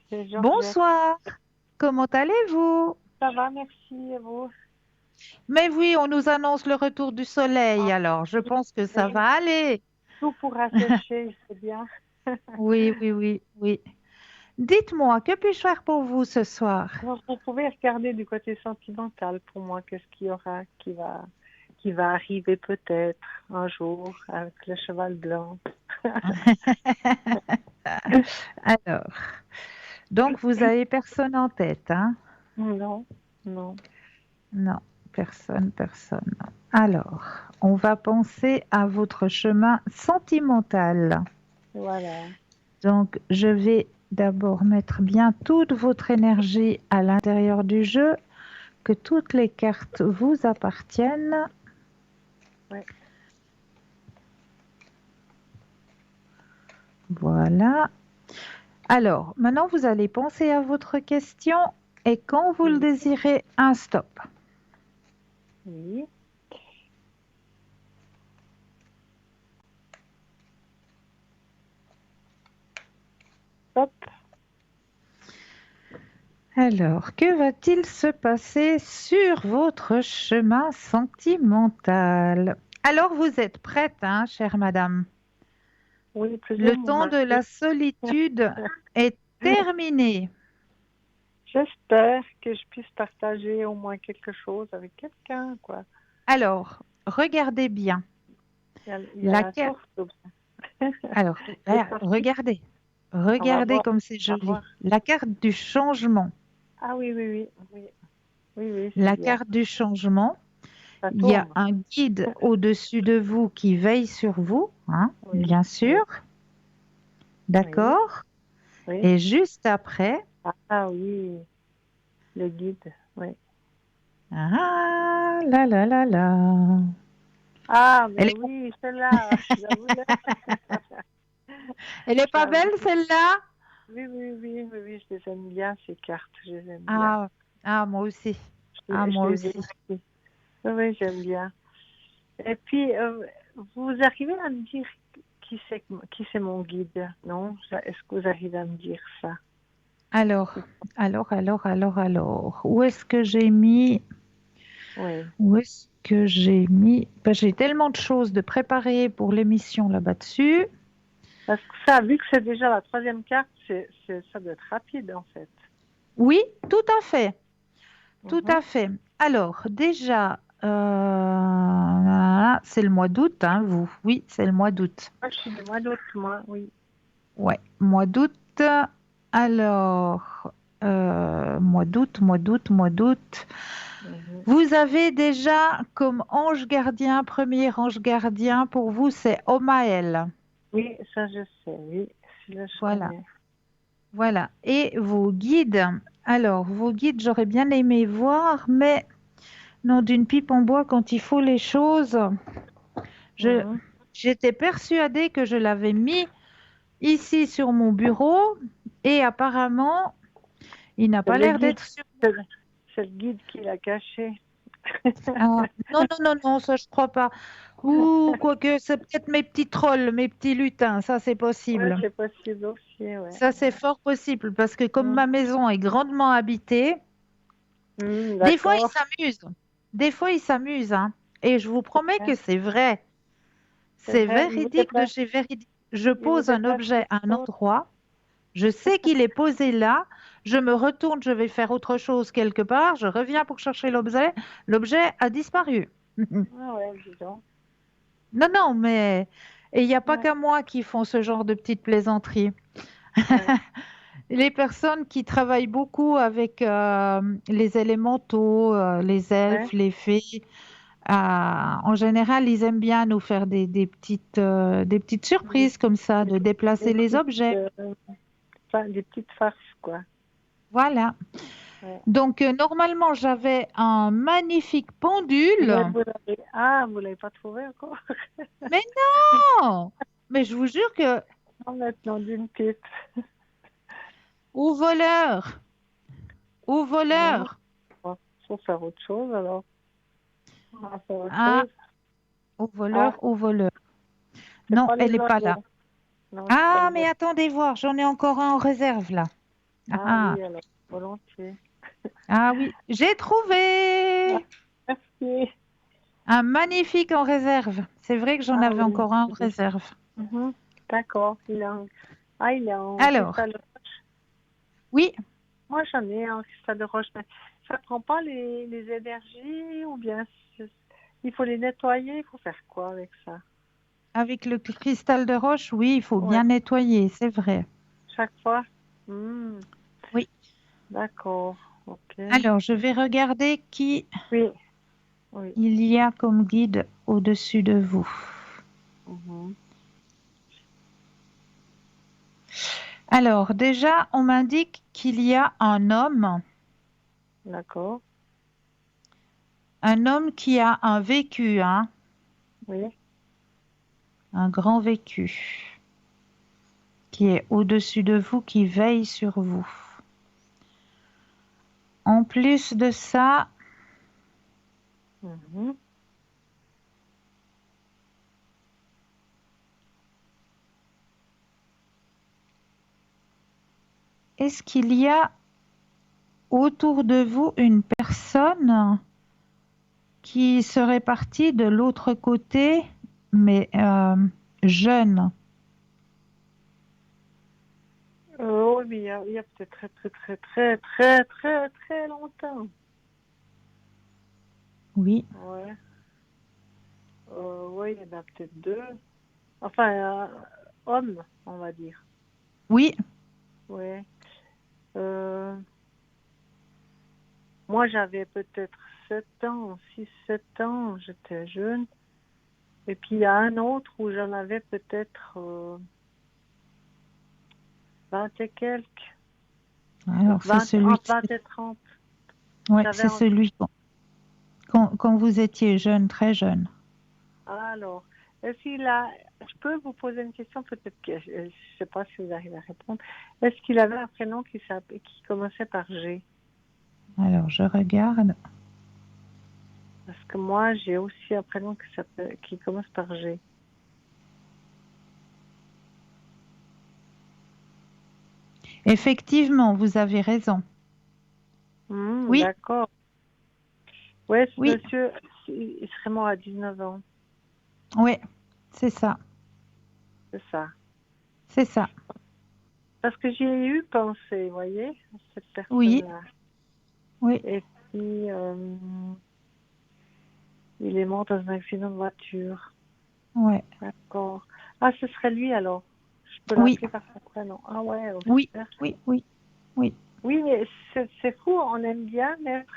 C'est Georgette. Bonsoir. Comment allez-vous? Ça va, merci, et vous? Mais oui, on nous annonce le retour du soleil, Ah, alors je pense que ça oui, va aller. tout pourra sécher, c'est bien. Oui, oui, oui, oui. Dites-moi, que puis-je faire pour vous ce soir? Alors, vous pouvez regarder du côté sentimental pour moi, qu'est-ce qu'il y aura qui va arriver peut-être un jour avec le cheval blanc. Alors, donc vous avez personne en tête, hein? Non, non. Non, personne, personne. Alors, on va penser à votre chemin sentimental. Voilà. Donc, je vais d'abord mettre bien toute votre énergie à l'intérieur du jeu, que toutes les cartes vous appartiennent. Ouais. Voilà. Alors, maintenant, vous allez penser à votre question et quand vous le désirez, un stop. Oui. Hop. Alors, que va-t-il se passer sur votre chemin sentimental? Alors, vous êtes prête, hein, chère madame? Oui, plus ou Le temps moins. de la solitude est terminé. J'espère que je puisse partager au moins quelque chose avec quelqu'un, quoi. Alors, regardez bien. Il y a La la carte. source. Alors, Les là, sorties, regardez. on va Regardez voir. comme c'est On va joli. voir. La carte du changement. Ah oui, oui, oui, oui, oui, oui, c'est La bien. carte du changement. Ça Il y a tourne. un guide au-dessus de vous qui veille sur vous, hein, Oui, bien oui, sûr. oui, D'accord? oui. Et juste après, Ah oui, le guide, oui. ah là là là là. Ah, Elle mais est, oui, celle-là, je la voulais. elle est Je pas la belle voulais. celle-là? Oui, oui, oui, oui, oui, je les aime bien, ces cartes, je les aime bien. Ah, ah, moi aussi. Je, Ah, je moi les ai aussi. ici. Oui, oui, j'aime bien. Et puis, vous arrivez à me dire qui c'est mon guide, non? Est-ce que vous arrivez à me dire ça? Alors, alors. Où est-ce que j'ai mis? Oui. Où est-ce que j'ai mis? Ben, j'ai tellement de choses de préparer pour l'émission là-bas dessus. Parce que ça, vu que c'est déjà la troisième carte, ça doit être rapide, en fait. Oui, tout à fait. Tout Mhm. à fait. Alors, déjà, c'est le mois d'août, hein, vous. Oui, c'est le mois d'août. Moi, je suis du mois d'août, moi, oui. Ouais, mois d'août. Alors, mois d'août. Mhm. Vous avez déjà comme ange gardien, premier ange gardien, pour vous, c'est Omaël. Oui, ça, je sais, oui. Celui-là, je Voilà, connais. voilà. Et vos guides, alors, vos guides, j'aurais bien aimé voir, mais non, d'une pipe en bois, quand il faut les choses, je, Mhm. j'étais persuadée que je l'avais mis ici sur mon bureau et apparemment, il n'a C'est pas le l'air guide, d'être sur. c'est le, c'est le guide qui l'a caché. Ah, non, non, non, non, ça je crois pas. Ou quoique, c'est peut-être mes petits trolls, mes petits lutins, ça c'est Ouais, possible. c'est possible aussi, ouais. Ça c'est fort possible parce que comme Mhm. ma maison est grandement habitée, des fois ils D'accord. s'amusent. Des fois ils s'amusent, hein. Et je vous promets que c'est vrai. C'est C'est vrai, véridique de chez véridique. Je il vous pose un déplace objet quelque à un chose. endroit, je sais qu'il est posé là, je me retourne, je vais faire autre chose quelque part, je reviens pour chercher l'objet a disparu. Ah ouais, dis donc. Non, non, mais et il n'y a pas Ouais, qu'à moi qui font ce genre de petites plaisanteries. ouais. Les personnes qui travaillent beaucoup avec les élémentaux, les Ouais. elfes, les fées, en général, ils aiment bien nous faire des petites Des, surprises comme ça, des, de des déplacer les petites, objets. des petites farces, quoi. Voilà. Ouais. Donc, normalement, j'avais un magnifique Mais pendule. vous l'avez pas trouvé encore? Mais non! Mais je vous jure que, Non, maintenant, d'une pipe. au voleur, au Non, voleur, faut faire autre chose, alors. On va faire autre ah, chose. au voleur, Ah, au voleur. c'est Non, pas elle les n'est pas là. oiseaux. Non, c'est pas Ah, les mais oiseaux. attendez voir, j'en ai encore un en réserve là. Ah, Ah ah, oui, alors, volontiers. ah oui, j'ai Ah, trouvé merci. un magnifique en réserve. C'est vrai que j'en Ah avais oui. encore un en réserve. Mhm. D'accord. Il est en Alors, cristal. oui, Moi, j'en ai en cristal de roche, mais ça ne prend pas les énergies ou bien il faut les nettoyer, il faut faire quoi avec ça? avec le cristal de roche, oui, il faut Ouais, bien nettoyer, c'est vrai. chaque fois? Hmm, Oui. d'accord, ok. Alors, je vais regarder qui Oui, oui. il y a comme guide au-dessus de vous. Mhm. Alors, déjà, on m'indique qu'il y a D'accord, un homme qui a un vécu, hein, oui. un grand vécu, qui est au-dessus de vous, qui veille sur vous. En plus de ça, Mhm. est-ce qu'il y a autour de vous une personne qui serait partie de l'autre côté, mais jeune. Oui, mais il y a peut-être très longtemps. Oui, Ouais. Oui, il y en a peut-être deux. Enfin, homme, on va dire. oui, Ouais. Moi, j'avais peut-être 7 ans, 6, 7 ans, j'étais jeune. Et puis, il y a un autre où j'en avais peut-être 20 et quelques. alors c'est 20, celui, entre 20 et 30. ouais, J'avais c'est celui quand vous étiez jeune, très jeune. Alors, est-ce qu'il a... Je peux vous poser une question, peut-être que je ne sais pas si vous arrivez à répondre. Est-ce qu'il avait un prénom qui commençait par G? Alors, je regarde. Parce que moi, j'ai aussi un prénom qui commence par G. Effectivement, vous avez raison. Oui, D'accord. Oui, ce oui, monsieur, il serait mort à 19 ans. oui, c'est ça, C'est ça. c'est ça. Parce que j'y ai eu pensé, vous voyez, à cette Oui, personne-là. oui. Et puis, il est mort dans un accident de voiture. Ouais. D'accord. Ah, ce serait lui alors. Je peux Oui, l'appeler par son prénom. Ah ouais, oh, oui, super. oui, oui, oui. Oui, mais c'est fou, on aime bien mettre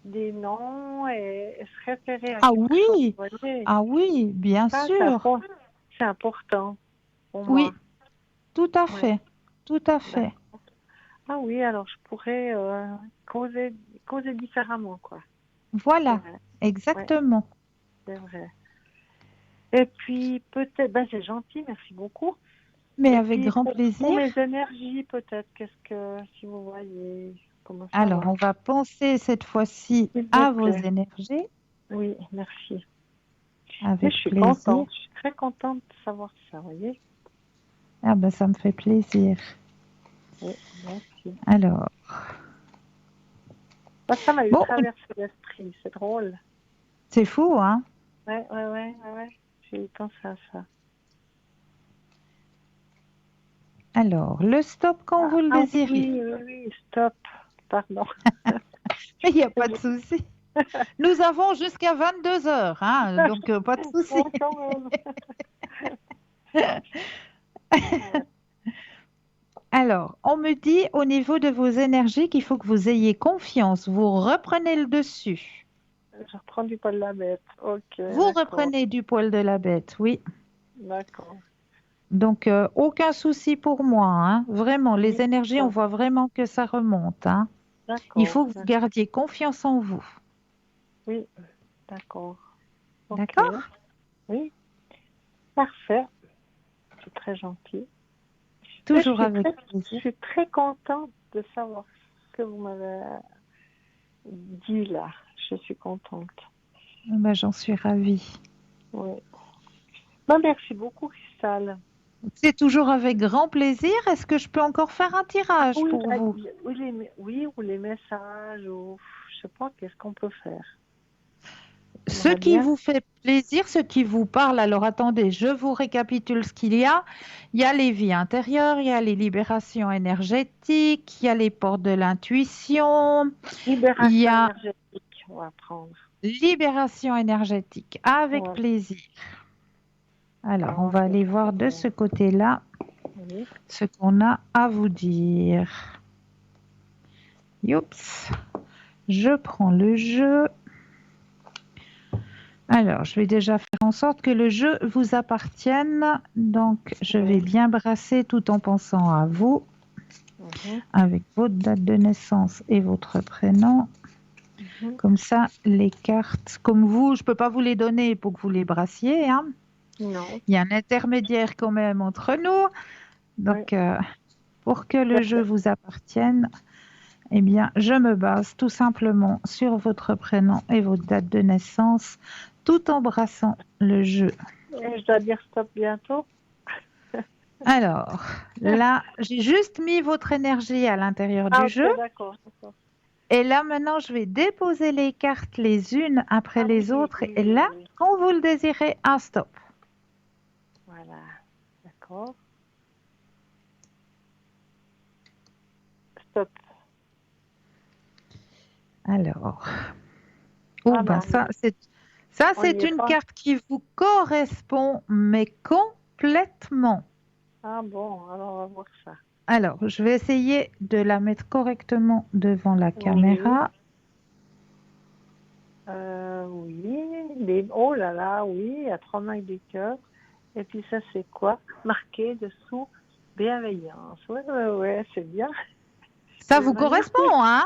des noms et se référer à Ah quelque chose. oui, Vous voyez, ah oui, bien ça, sûr. c'est important pour moi. Oui, tout à Ouais. fait, tout à D'accord. fait. Ah oui, alors je pourrais causer différemment, quoi. C'est Voilà, vrai. Ouais, exactement. c'est vrai. Et puis peut-être, ben c'est gentil, merci beaucoup. Mais Et avec puis grand pour plaisir. mes énergies, peut-être, qu'est-ce que, si vous voyez, comment ça Alors, va? on va penser cette fois-ci S'il vous à vos plaît. énergies, Oui, merci. Mais je avec suis plaisir. contente, je suis très contente de savoir ça, vous voyez? Ah ben, ça me fait plaisir. Oui, merci. Alors, Ça m'a eu bon, traversé l'esprit, c'est drôle. c'est fou, hein? Ouais. J'ai eu pensé à ça. Alors, le stop quand vous le Ah désirez. oui, stop. Pardon. Mais il n'y a pas de souci. Nous avons jusqu'à 22 heures, hein, donc pas de souci. Bon, quand même. Ouais. Alors, on me dit au niveau de vos énergies qu'il faut que vous ayez confiance. Vous reprenez le dessus. Je reprends du poil de la bête. Ok, Vous d'accord. reprenez du poil de la bête, oui. D'accord. Donc, aucun souci pour moi, hein. Vraiment, les Oui, énergies, on voit vraiment que ça remonte, hein. Il d'accord. faut que vous gardiez confiance en vous. Oui, d'accord. Ok. D'accord? Oui, parfait. C'est très gentil. Mais Toujours avec je plaisir. suis très contente de savoir ce que vous m'avez dit là. Je suis contente. Ben, j'en suis ravie. Oui. Ben, merci beaucoup, Cristal. C'est toujours avec grand plaisir. Est-ce que je peux encore faire un tirage Oui, pour vous? ou les messages, ou je sais pas, qu'est-ce qu'on peut faire. Ce J'aimerais qui bien. vous fait plaisir, ce qui vous parle, alors attendez, je vous récapitule ce qu'il y a. Il y a les vies intérieures, il y a les libérations énergétiques, il y a les portes de l'intuition, il y Libération a énergétique, on va prendre. libération énergétique, avec Voilà. plaisir. Alors, on Oh, va c'est aller très voir de bien. ce côté-là Oui. ce qu'on a à vous dire. Youps, je prends le jeu. Alors, je vais déjà faire en sorte que le jeu vous appartienne. Donc, je vais Oui. bien brasser tout en pensant à vous, Mhm. avec votre date de naissance et votre prénom. Mhm. Comme ça, les cartes, comme vous, je ne peux pas vous les donner pour que vous les brassiez, hein. Non. Il y a un intermédiaire quand même entre nous. Oui. Donc, pour que le jeu D'accord. vous appartienne, eh bien, je me base tout simplement sur votre prénom et votre date de naissance, tout en brassant le jeu. Et je dois dire stop bientôt. Alors, là, j'ai juste mis votre énergie à l'intérieur Ah, du jeu. ok, d'accord, d'accord. Et là, maintenant, je vais déposer les cartes les unes après Ah les oui, autres. oui, Et oui, là, oui. quand vous le désirez, un stop. Voilà, d'accord. Stop. Alors, oh Ah ben non, ça, on n'y c'est est une pas. carte qui vous correspond, mais complètement. Ah bon, alors on va voir ça. Alors, je vais essayer de la mettre correctement devant la Oui, caméra. oui. Oh là là, oui, il y a 3 mailles de cœur. Et puis ça, c'est quoi? Marqué dessous, bienveillance. Oui, oui, oui, c'est bien. Ça C'est vous correspond, magnifique. hein?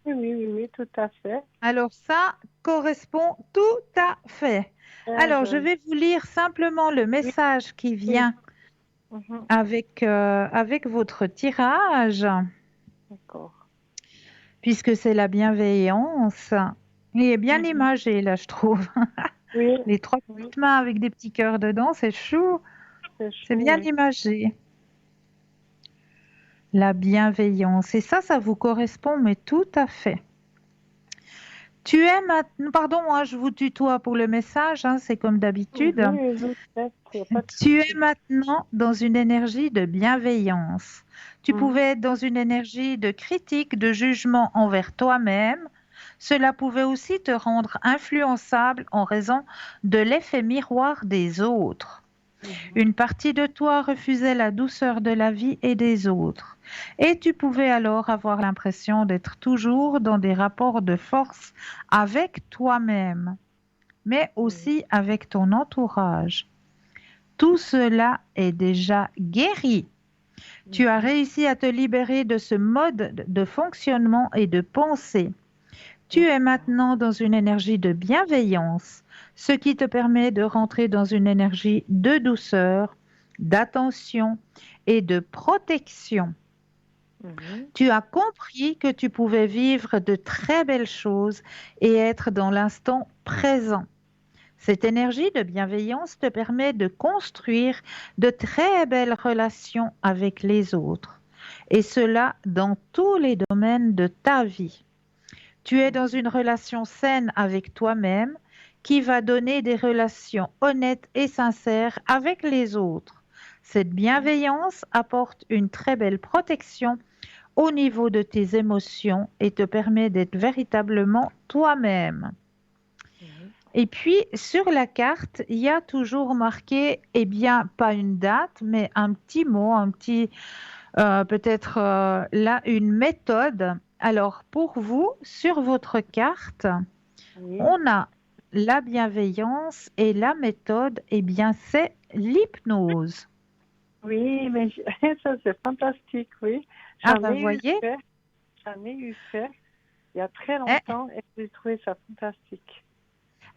Oui, oui, oui, oui, tout à fait. Alors, ça correspond tout à fait. Très Alors, je joli. vais vous lire simplement le Oui, message qui oui. vient Mhm. avec votre tirage, D'accord. puisque c'est la bienveillance. Il est bien Mhm. imagé, là, je trouve. Oui, Les trois oui, petites mains avec des petits cœurs dedans, c'est chou. c'est C'est chou, bien oui. imagé. La bienveillance. Et ça vous correspond, mais tout à fait. Tu es maintenant, pardon, moi je vous tutoie pour le message, hein, c'est comme Oui, d'habitude. oui, oui, peut-être, il n'y a pas de Tu es souci. maintenant dans une énergie de bienveillance. Tu Mhm. pouvais être dans une énergie de critique, de jugement envers toi-même. Cela pouvait aussi te rendre influençable en raison de l'effet miroir des autres. Mhm. Une partie de toi refusait la douceur de la vie et des autres, et tu pouvais alors avoir l'impression d'être toujours dans des rapports de force avec toi-même, mais Oui. aussi avec ton entourage. Tout cela est déjà guéri. Tu as Mhm. réussi à te libérer de ce mode de fonctionnement et de pensée. Tu es D'accord. maintenant dans une énergie de bienveillance, ce qui te permet de rentrer dans une énergie de douceur, d'attention et de protection. Mhm. Tu as compris que tu pouvais vivre de très belles choses et être dans l'instant présent. Cette énergie de bienveillance te permet de construire de très belles relations avec les autres, et cela dans tous les domaines de ta vie. Tu es dans Mhm. une relation saine avec toi-même qui va donner des relations honnêtes et sincères avec les autres. Cette bienveillance apporte une très belle protection au niveau de tes émotions et te permet d'être véritablement toi-même. Mhm. Et puis, sur la carte, il y a toujours marqué, eh bien, pas une date, mais un petit mot, peut-être là, une méthode. Alors, pour vous, sur votre carte, Oui. on a la bienveillance et la méthode, eh bien, c'est l'hypnose. Oui, mais ça c'est fantastique, oui. Ah J'en ben, ai eu voyez, fait, j'en ai eu fait il y a très hein. longtemps et j'ai trouvé ça fantastique.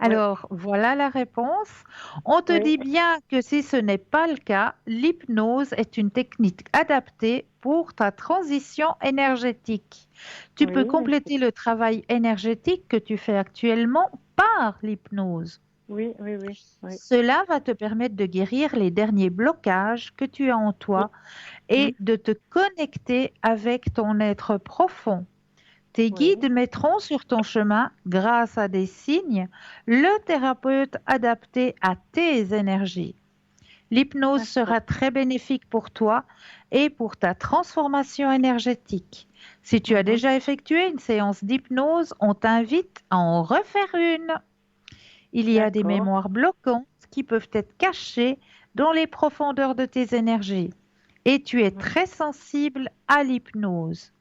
Oui, Alors, voilà la réponse. On te oui, dit bien que si ce n'est pas le cas, l'hypnose est une technique adaptée pour ta transition énergétique. Tu peux oui, compléter le travail énergétique que tu fais actuellement par l'hypnose. oui, oui, oui, oui, Cela va te permettre de guérir les derniers blocages que tu as en oui, toi mhm, et de te connecter avec ton être profond. Tes oui, guides mettront sur ton chemin, grâce à des signes, le thérapeute adapté à tes énergies. L'hypnose d'accord. sera très bénéfique pour toi et pour ta transformation énergétique. Si tu as Mhm, déjà effectué une séance d'hypnose, on t'invite à en refaire une. Il y a des d'accord. mémoires bloquantes qui peuvent être cachées dans les profondeurs de tes énergies et tu es Mhm, très sensible à l'hypnose.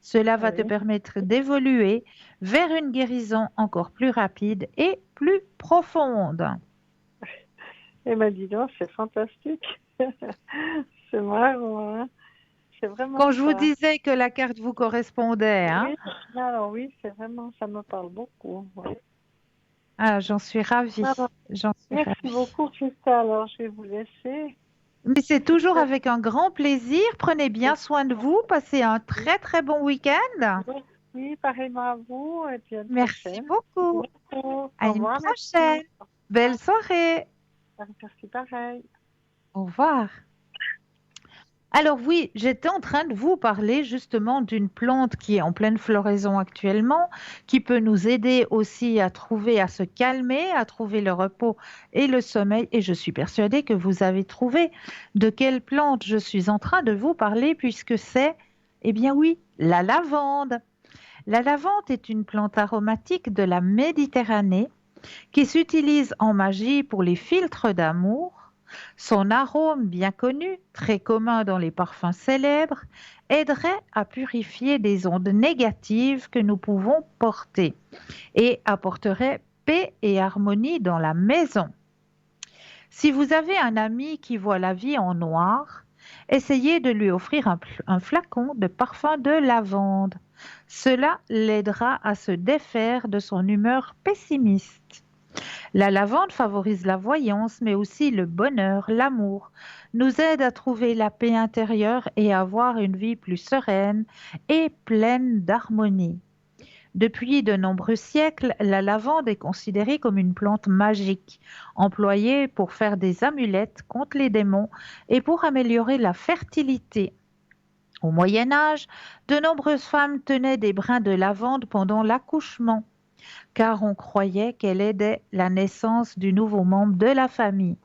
Cela va te oui. permettre d'évoluer vers une guérison encore plus rapide et plus profonde. Eh bien, dis donc, c'est fantastique. C'est marrant, hein. C'est vraiment Quand je vous ça. disais que la carte vous correspondait, hein, Oui, alors oui, c'est vraiment, ça me parle beaucoup. Oui. ah, j'en suis ravie. Alors, J'en suis merci ravie. beaucoup, Christa. Alors, je vais vous laisser. Mais c'est toujours Peut-être- avec un grand plaisir. Prenez bien soin de vous. Passez un Oui, très très bon week-end. oui, oui, pareillement à vous, et puis à une Merci prochaine. beaucoup. Au À une revoir, merci. prochaine. Au Belle revoir. soirée. Merci, pareil. Au revoir. Alors oui, j'étais en train de vous parler justement d'une plante qui est en pleine floraison actuellement, qui peut nous aider aussi à trouver, à se calmer, à trouver le repos et le sommeil. Et je suis persuadée que vous avez trouvé de quelle plante je suis en train de vous parler puisque c'est, eh bien oui, la lavande. La lavande est une plante aromatique de la Méditerranée qui s'utilise en magie pour les filtres d'amour. Son arôme bien connu, très commun dans les parfums célèbres, aiderait à purifier des ondes négatives que nous pouvons porter et apporterait paix et harmonie dans la maison. Si vous avez un ami qui voit la vie en noir, essayez de lui offrir un flacon de parfum de lavande. Cela l'aidera à se défaire de son humeur pessimiste. La lavande favorise la voyance, mais aussi le bonheur, l'amour, nous aide à trouver la paix intérieure et à avoir une vie plus sereine et pleine d'harmonie. Depuis de nombreux siècles, la lavande est considérée comme une plante magique, employée pour faire des amulettes contre les démons et pour améliorer la fertilité. Au Moyen Âge, de nombreuses femmes tenaient des brins de lavande pendant l'accouchement car on croyait qu'elle aidait la naissance du nouveau membre de la famille.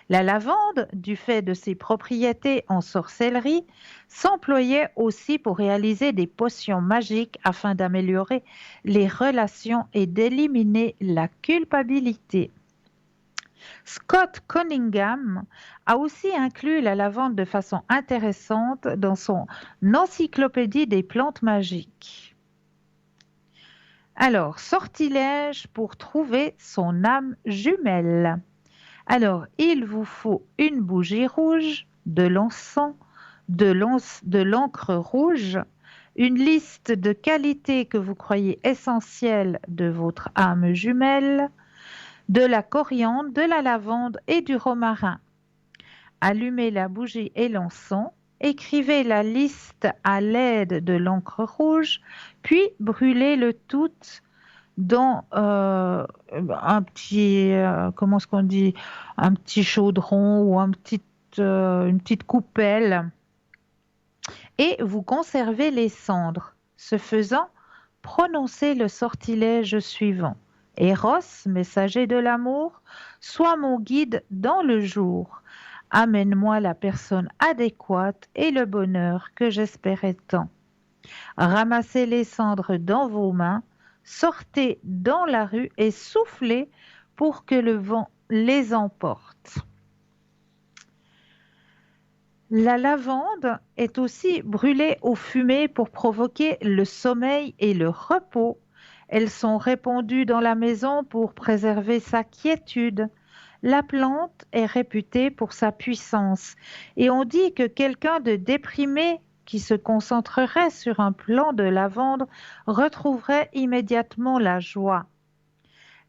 La lavande, du fait de ses propriétés en sorcellerie, s'employait aussi pour réaliser des potions magiques afin d'améliorer les relations et d'éliminer la culpabilité. Scott Cunningham a aussi inclus la lavande de façon intéressante dans son encyclopédie des plantes magiques. Alors, sortilège pour trouver son âme jumelle. Alors, il vous faut une bougie rouge, de l'encens, de l'encre rouge, une liste de qualités que vous croyez essentielles de votre âme jumelle, de la coriandre, de la lavande et du romarin. Allumez la bougie et l'encens, écrivez la liste à l'aide de l'encre rouge, puis brûlez le tout dans un petit, comment est-ce qu'on dit, un petit chaudron ou une petite coupelle, et vous conservez les cendres. Ce faisant, prononcez le sortilège suivant. Eros, messager de l'amour, sois mon guide dans le jour. Amène-moi la personne adéquate et le bonheur que j'espérais tant. Ramassez les cendres dans vos mains, sortez dans la rue et soufflez pour que le vent les emporte. La lavande est aussi brûlée au fumée pour provoquer le sommeil et le repos. Elles sont répandues dans la maison pour préserver sa quiétude. La plante est réputée pour sa puissance et on dit que quelqu'un de déprimé qui se concentrerait sur un plant de lavande retrouverait immédiatement la joie.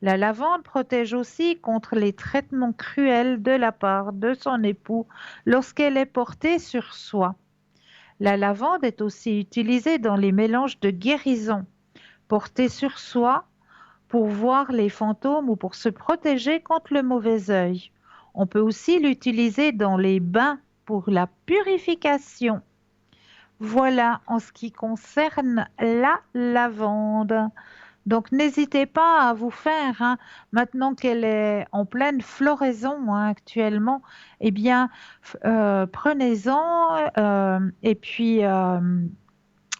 La lavande protège aussi contre les traitements cruels de la part de son époux lorsqu'elle est portée sur soi. La lavande est aussi utilisée dans les mélanges de guérison, portée sur soi pour voir les fantômes ou pour se protéger contre le mauvais œil. On peut aussi l'utiliser dans les bains pour la purification. Voilà en ce qui concerne la lavande. Donc n'hésitez pas à vous faire, maintenant qu'elle est en pleine floraison actuellement, eh bien prenez-en et puis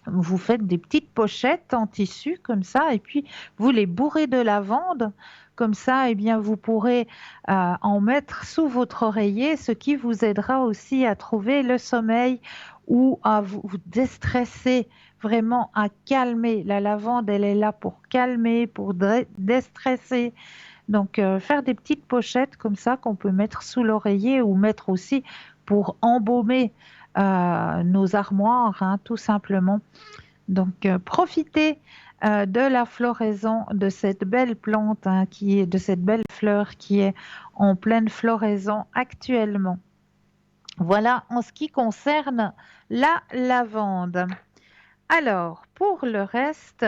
vous faites des petites pochettes en tissu comme ça et puis vous les bourrez de lavande. Comme ça, eh bien, vous pourrez en mettre sous votre oreiller, ce qui vous aidera aussi à trouver le sommeil ou à vous déstresser, vraiment à calmer. La lavande, elle est là pour calmer, pour déstresser. Donc, faire des petites pochettes comme ça qu'on peut mettre sous l'oreiller ou mettre aussi pour embaumer nos armoires, tout simplement. Donc, profitez de la floraison de cette belle plante, de cette belle fleur qui est en pleine floraison actuellement. Voilà en ce qui concerne la lavande. Alors, pour le reste,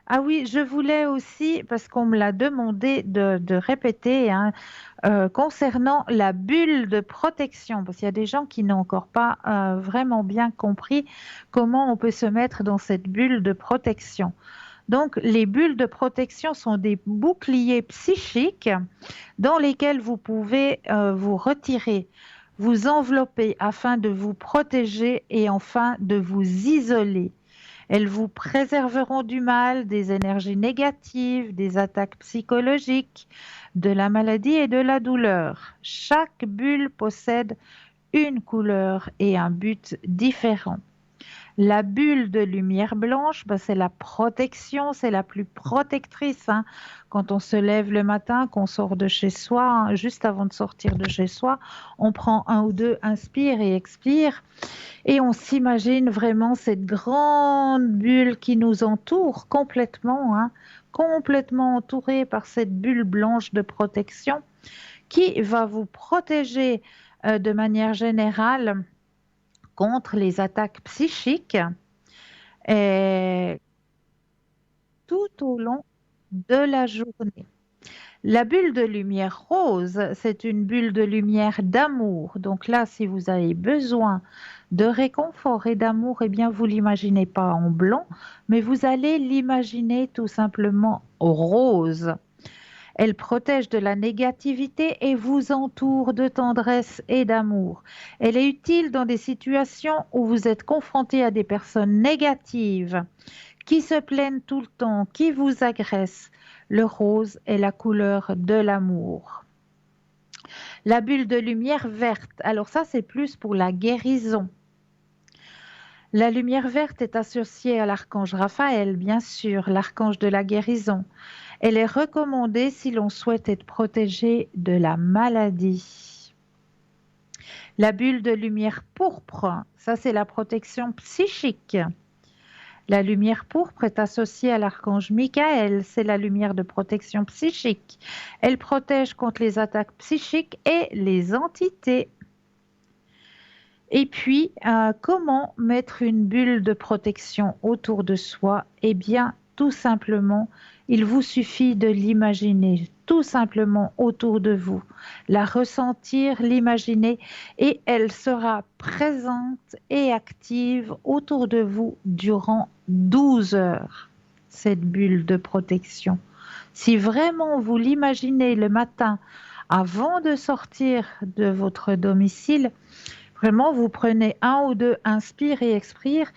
Ah oui, je voulais aussi, parce qu'on me l'a demandé de répéter, hein, concernant la bulle de protection, parce qu'il y a des gens qui n'ont encore pas vraiment bien compris comment on peut se mettre dans cette bulle de protection. Donc, les bulles de protection sont des boucliers psychiques dans lesquels vous pouvez vous retirer, vous envelopper afin de vous protéger et enfin de vous isoler. Elles vous préserveront du mal, des énergies négatives, des attaques psychologiques, de la maladie et de la douleur. Chaque bulle possède une couleur et un but différent. La bulle de lumière blanche, bah, c'est la protection, c'est la plus protectrice, hein. Quand on se lève le matin, qu'on sort de chez soi, hein, juste avant de sortir de chez soi, on prend un ou deux, inspire et expire, et on s'imagine vraiment cette grande bulle qui nous entoure complètement, hein, complètement entourée par cette bulle blanche de protection qui va vous protéger de manière générale contre les attaques psychiques et tout au long de la journée. La bulle de lumière rose, c'est une bulle de lumière d'amour. Donc là, si vous avez besoin de réconfort et d'amour, eh bien, vous l'imaginez pas en blanc, mais vous allez l'imaginer tout simplement rose. Elle protège de la négativité et vous entoure de tendresse et d'amour. Elle est utile dans des situations où vous êtes confronté à des personnes négatives qui se plaignent tout le temps, qui vous agressent. Le rose est la couleur de l'amour. La bulle de lumière verte, alors ça c'est plus pour la guérison. La lumière verte est associée à l'archange Raphaël, bien sûr, l'archange de la guérison. Elle est recommandée si l'on souhaite être protégé de la maladie. La bulle de lumière pourpre, ça c'est la protection psychique. La lumière pourpre est associée à l'archange Michael, c'est la lumière de protection psychique. Elle protège contre les attaques psychiques et les entités. Et puis, comment mettre une bulle de protection autour de soi? Eh bien, tout simplement, il vous suffit de l'imaginer, tout simplement autour de vous, la ressentir, l'imaginer, et elle sera présente et active autour de vous durant 12 heures, cette bulle de protection. Si vraiment vous l'imaginez le matin, avant de sortir de votre domicile, vraiment, vous prenez un ou deux, inspire et expire,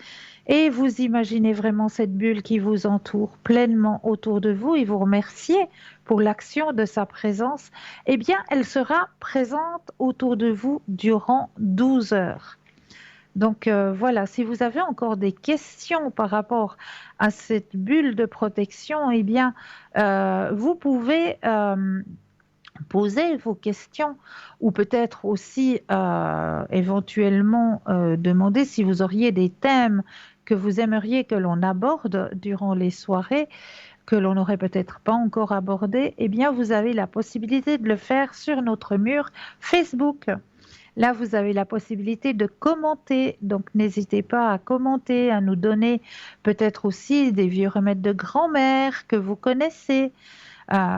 et vous imaginez vraiment cette bulle qui vous entoure pleinement autour de vous et vous remerciez pour l'action de sa présence. Eh bien, elle sera présente autour de vous durant 12 heures. Donc voilà, si vous avez encore des questions par rapport à cette bulle de protection, eh bien, vous pouvez poser vos questions ou peut-être aussi éventuellement demander si vous auriez des thèmes que vous aimeriez que l'on aborde durant les soirées que l'on n'aurait peut-être pas encore abordé, eh bien vous avez la possibilité de le faire sur notre mur Facebook. Là, vous avez la possibilité de commenter, donc n'hésitez pas à commenter, à nous donner peut-être aussi des vieux remèdes de grand-mère que vous connaissez.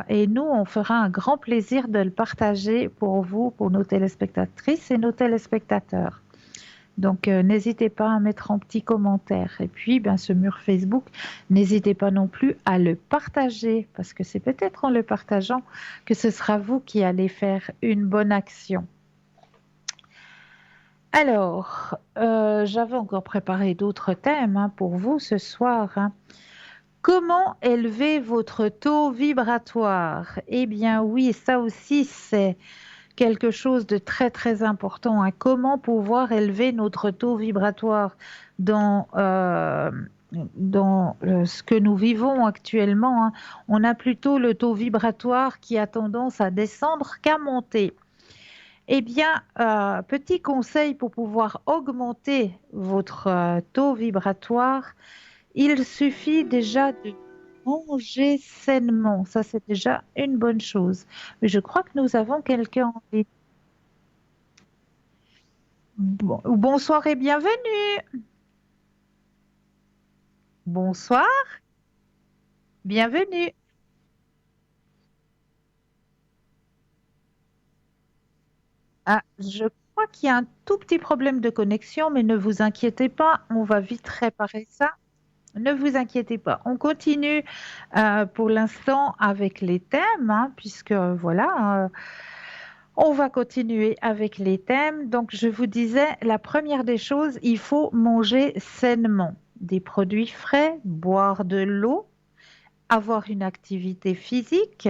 Et nous, on fera un grand plaisir de le partager pour vous, pour nos téléspectatrices et nos téléspectateurs. Donc, n'hésitez pas à mettre un petit commentaire. Et puis, ben, ce mur Facebook, n'hésitez pas non plus à le partager, parce que c'est peut-être en le partageant que ce sera vous qui allez faire une bonne action. Alors, j'avais encore préparé d'autres thèmes hein, pour vous ce soir. Hein. Comment élever votre taux vibratoire? Eh bien oui, ça aussi c'est quelque chose de très très important. Hein. Comment pouvoir élever notre taux vibratoire dans ce que nous vivons actuellement? Hein. On a plutôt le taux vibratoire qui a tendance à descendre qu'à monter. Eh bien, petit conseil pour pouvoir augmenter votre taux vibratoire, il suffit déjà de manger sainement. Ça, c'est déjà une bonne chose. Mais je crois que nous avons quelqu'un en ligne. Bonsoir et bienvenue. Bonsoir. Bienvenue. Ah, je crois qu'il y a un tout petit problème de connexion, mais ne vous inquiétez pas, on va vite réparer ça. Ne vous inquiétez pas. On continue pour l'instant avec les thèmes, hein, puisque voilà, on va continuer avec les thèmes. Donc, je vous disais, la première des choses, il faut manger sainement. Des produits frais, boire de l'eau, avoir une activité physique,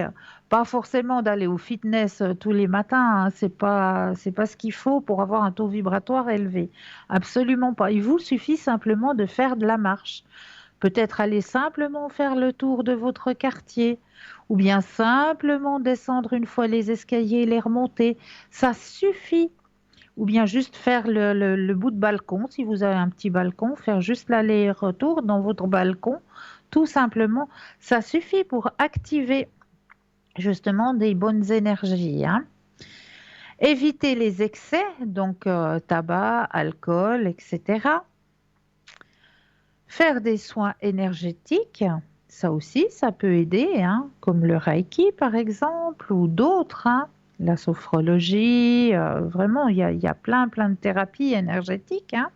pas forcément d'aller au fitness tous les matins, hein, c'est pas ce qu'il faut pour avoir un taux vibratoire élevé. Absolument pas. Il vous suffit simplement de faire de la marche. Peut-être aller simplement faire le tour de votre quartier ou bien simplement descendre une fois les escaliers et les remonter. Ça suffit. Ou bien juste faire le bout de balcon, si vous avez un petit balcon, faire juste l'aller-retour dans votre balcon, tout simplement. Ça suffit pour activer justement des bonnes énergies, hein. Éviter les excès, donc tabac, alcool, etc. Faire des soins énergétiques, ça aussi, ça peut aider, hein, comme le Reiki par exemple, ou d'autres, hein, la sophrologie, vraiment, il y a plein de thérapies énergétiques, hein.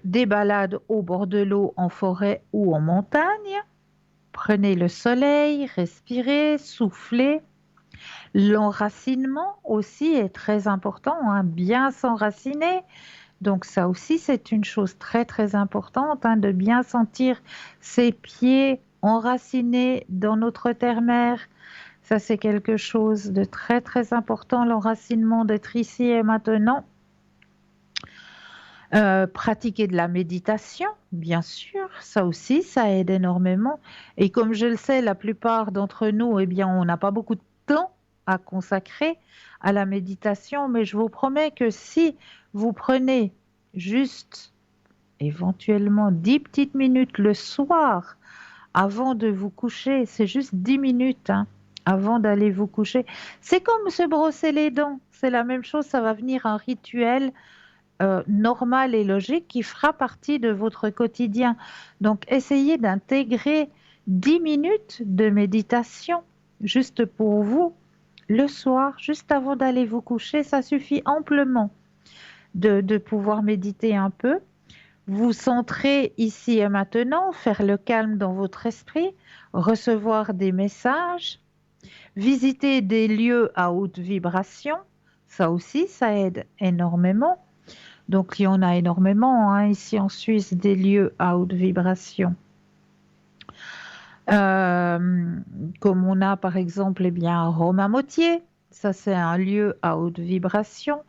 Des balades au bord de l'eau, en forêt ou en montagne. Prenez le soleil, respirez, soufflez. L'enracinement aussi est très important, hein, bien s'enraciner. Donc ça aussi, c'est une chose très très importante, hein, de bien sentir ses pieds enracinés dans notre terre-mère. Ça, c'est quelque chose de très très important, l'enracinement, d'être ici et maintenant. Pratiquer de la méditation, bien sûr, ça aussi, ça aide énormément. Et comme je le sais, la plupart d'entre nous, eh bien, on n'a pas beaucoup de temps à consacrer à la méditation, mais je vous promets que si vous prenez juste éventuellement 10 petites minutes le soir avant de vous coucher, c'est juste 10 minutes, hein, avant d'aller vous coucher. C'est comme se brosser les dents, c'est la même chose, ça va venir un rituel normal et logique qui fera partie de votre quotidien. Donc, essayez d'intégrer 10 minutes de méditation juste pour vous le soir, juste avant d'aller vous coucher. Ça suffit amplement de pouvoir méditer un peu, vous centrer ici et maintenant, faire le calme dans votre esprit, recevoir des messages, visiter des lieux à haute vibration. Ça aussi, ça aide énormément. Donc, il y en a énormément, hein, ici en Suisse, des lieux à haute vibration. Euh, Comme on a par exemple, eh bien, Rome à Motier, ça c'est un lieu à haute vibration.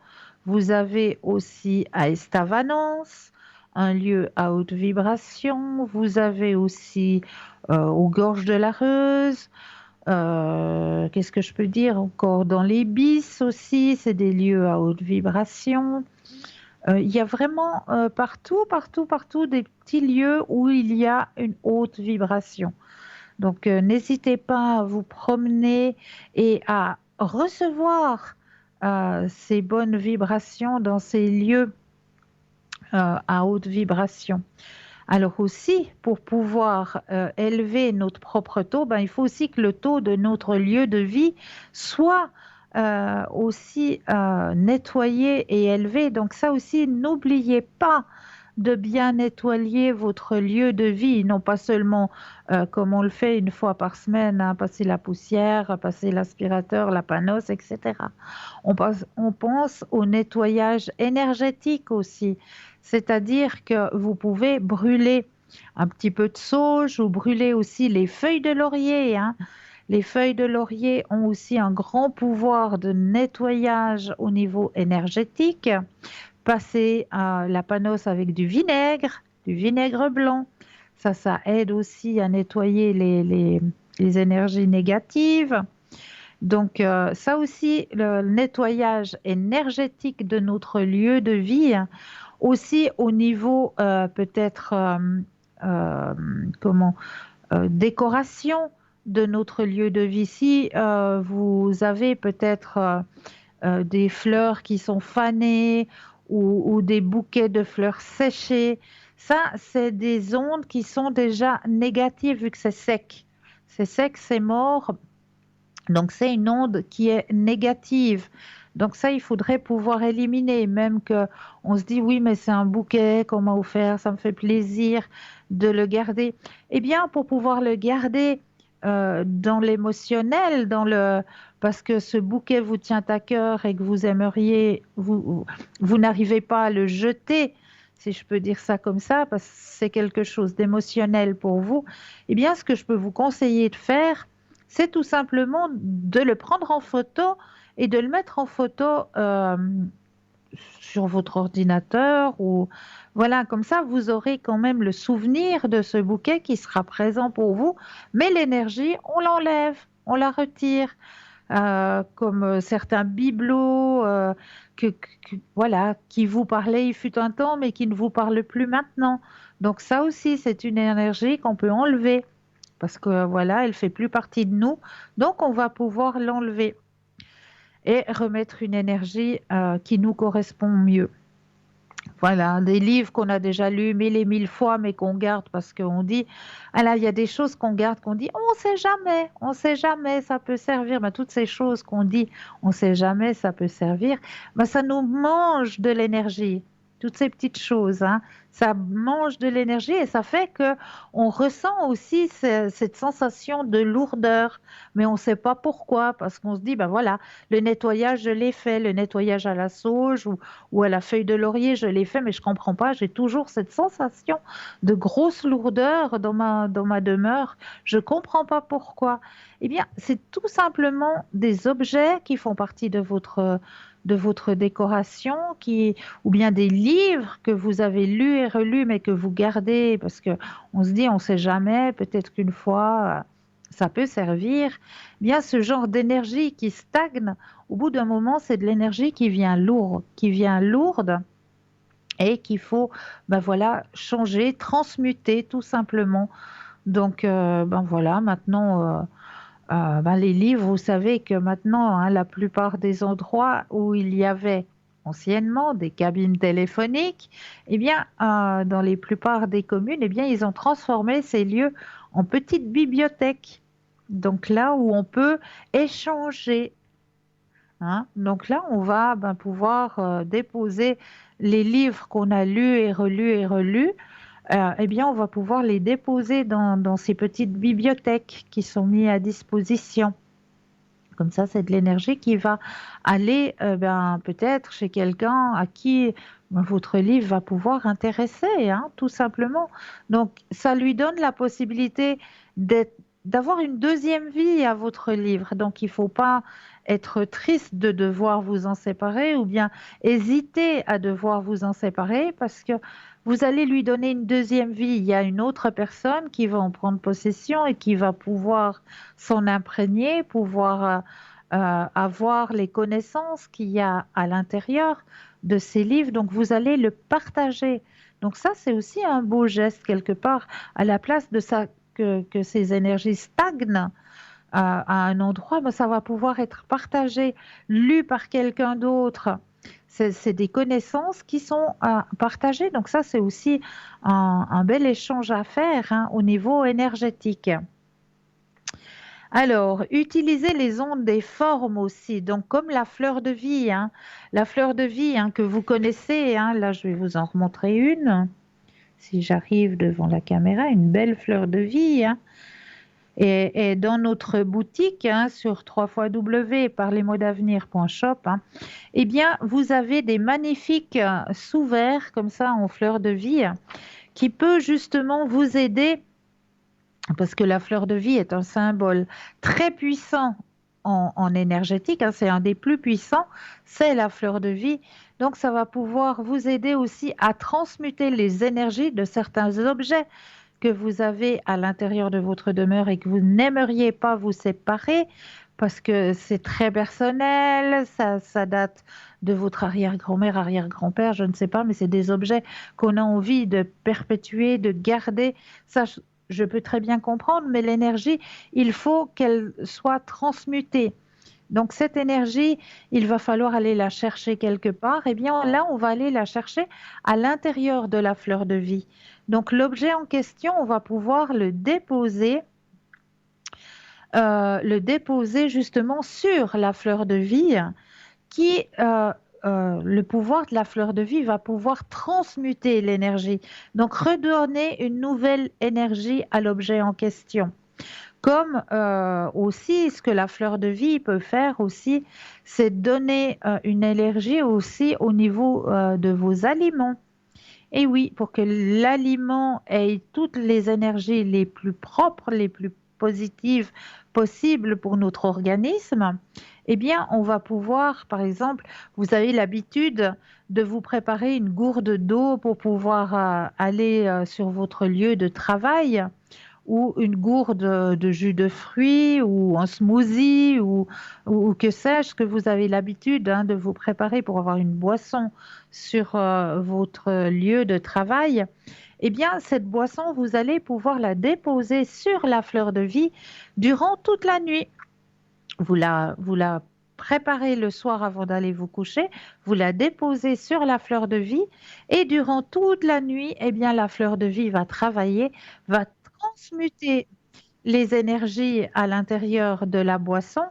Vous avez aussi à Estavanance, un lieu à haute vibration. Vous avez aussi aux Gorges de la Reuse. Qu'est-ce que je peux dire encore? Dans les Bis aussi, c'est des lieux à haute vibration. Il y a vraiment partout des petits lieux où il y a une haute vibration. Donc, n'hésitez pas à vous promener et à recevoir ces bonnes vibrations dans ces lieux à haute vibration. Alors aussi, pour pouvoir élever notre propre taux, ben, il faut aussi que le taux de notre lieu de vie soit aussi nettoyé et élevé. Donc ça aussi, n'oubliez pas de bien nettoyer votre lieu de vie, non pas seulement comme on le fait une fois par semaine, hein, passer la poussière, passer l'aspirateur, la panosse, etc. On pense au nettoyage énergétique aussi, c'est-à-dire que vous pouvez brûler un petit peu de sauge ou brûler aussi les feuilles de laurier, hein. Les feuilles de laurier ont aussi un grand pouvoir de nettoyage au niveau énergétique. Passer la panosse avec du vinaigre blanc. Ça aide aussi à nettoyer les énergies négatives. Donc ça aussi, le nettoyage énergétique de notre lieu de vie, aussi au niveau peut-être euh, comment décoration de notre lieu de vie. Si vous avez peut-être des fleurs qui sont fanées ou des bouquets de fleurs séchées, Ça, c'est des ondes qui sont déjà négatives vu que c'est sec. C'est sec, c'est mort. Donc, c'est une onde qui est négative. Donc, ça, il faudrait pouvoir éliminer. Même que on se dit, oui, mais c'est un bouquet qu'on m'a offert, ça me fait plaisir de le garder. Eh bien, pour pouvoir le garder dans l'émotionnel, parce que ce bouquet vous tient à cœur et que vous aimeriez, vous n'arrivez pas à le jeter, si je peux dire ça comme ça, parce que c'est quelque chose d'émotionnel pour vous, eh bien, ce que je peux vous conseiller de faire, c'est tout simplement de le prendre en photo et de le mettre en photo sur votre ordinateur ou voilà, comme ça vous aurez quand même le souvenir de ce bouquet qui sera présent pour vous, mais l'énergie, on l'enlève, on la retire. Comme certains bibelots voilà, qui vous parlaient il fut un temps, mais qui ne vous parlent plus maintenant. Donc ça aussi, c'est une énergie qu'on peut enlever parce que voilà, elle fait plus partie de nous. Donc on va pouvoir l'enlever et remettre une énergie qui nous correspond mieux. Voilà, des livres qu'on a déjà lus mille et mille fois, mais qu'on garde parce qu'on dit, ah là, il y a des choses qu'on garde, qu'on dit, on ne sait jamais, ça peut servir. Ben, toutes ces choses qu'on dit, on ne sait jamais, ça peut servir, ben, ça nous mange de l'énergie. Toutes ces petites choses, hein, ça mange de l'énergie et ça fait que on ressent aussi cette sensation de lourdeur, mais on ne sait pas pourquoi, parce qu'on se dit, ben voilà, le nettoyage, je l'ai fait, le nettoyage à la sauge ou à la feuille de laurier, je l'ai fait, mais je comprends pas. J'ai toujours cette sensation de grosse lourdeur dans ma demeure. Je comprends pas pourquoi. Eh bien, c'est tout simplement des objets qui font partie de votre décoration, ou bien des livres que vous avez lus et relus, mais que vous gardez parce que on se dit, on sait jamais, peut-être qu'une fois, ça peut servir. Eh bien, ce genre d'énergie qui stagne, au bout d'un moment, c'est de l'énergie qui vient lourde et qu'il faut, ben voilà, changer, transmuter tout simplement. Donc, ben voilà, maintenant, ben les livres, vous savez que maintenant, hein, la plupart des endroits où il y avait anciennement des cabines téléphoniques, eh bien, dans les plupart des communes, eh bien, ils ont transformé ces lieux en petites bibliothèques. Donc là où on peut échanger. Hein. Donc là, on va ben, pouvoir déposer les livres qu'on a lus et relus et relus. Eh bien, on va pouvoir les déposer dans ces petites bibliothèques qui sont mises à disposition. Comme ça, c'est de l'énergie qui va aller ben, peut-être chez quelqu'un à qui ben, votre livre va pouvoir intéresser, hein, tout simplement. Donc, ça lui donne la possibilité d'avoir une deuxième vie à votre livre. Donc, il ne faut pas être triste de devoir vous en séparer ou bien hésiter à devoir vous en séparer parce que vous allez lui donner une deuxième vie. Il y a une autre personne qui va en prendre possession et qui va pouvoir s'en imprégner, pouvoir avoir les connaissances qu'il y a à l'intérieur de ces livres. Donc, vous allez le partager. Donc, ça, c'est aussi un beau geste quelque part, à la place de ça, que ces énergies stagnent à un endroit, ben, ça va pouvoir être partagé, lu par quelqu'un d'autre. C'est des connaissances qui sont partagées. Donc, ça, c'est aussi un bel échange à faire hein, au niveau énergétique. Alors, utilisez les ondes des formes aussi, donc comme la fleur de vie, hein, la fleur de vie hein, que vous connaissez, hein, là je vais vous en remontrer une, si j'arrive devant la caméra, une belle fleur de vie. Hein. Et dans notre boutique hein, sur www.parlesmotsdavenir.shop, hein, eh bien, vous avez des magnifiques sous-verts comme ça en fleur de vie qui peut justement vous aider parce que la fleur de vie est un symbole très puissant en énergétique, hein, c'est un des plus puissants, c'est la fleur de vie. Donc ça va pouvoir vous aider aussi à transmuter les énergies de certains objets que vous avez à l'intérieur de votre demeure et que vous n'aimeriez pas vous séparer parce que c'est très personnel, ça date de votre arrière-grand-mère, arrière-grand-père, je ne sais pas, mais c'est des objets qu'on a envie de perpétuer, de garder. Ça, je peux très bien comprendre, mais l'énergie, il faut qu'elle soit transmutée. Donc cette énergie, il va falloir aller la chercher quelque part. Eh bien là, on va aller la chercher à l'intérieur de la fleur de vie. Donc l'objet en question, on va pouvoir le déposer justement sur la fleur de vie qui, le pouvoir de la fleur de vie va pouvoir transmuter l'énergie, donc redonner une nouvelle énergie à l'objet en question. Comme aussi, ce que la fleur de vie peut faire aussi, c'est donner une énergie aussi au niveau de vos aliments. Et oui, pour que l'aliment ait toutes les énergies les plus propres, les plus positives possibles pour notre organisme, eh bien, on va pouvoir, par exemple, vous avez l'habitude de vous préparer une gourde d'eau pour pouvoir aller sur votre lieu de travail ou une gourde de jus de fruits ou un smoothie ou que sais-je que vous avez l'habitude de vous préparer pour avoir une boisson sur votre lieu de travail, eh bien, cette boisson, vous allez pouvoir la déposer sur la fleur de vie durant toute la nuit. Vous la préparez le soir avant d'aller vous coucher, vous la déposez sur la fleur de vie et durant toute la nuit, eh bien, la fleur de vie va travailler, va transmuter les énergies à l'intérieur de la boisson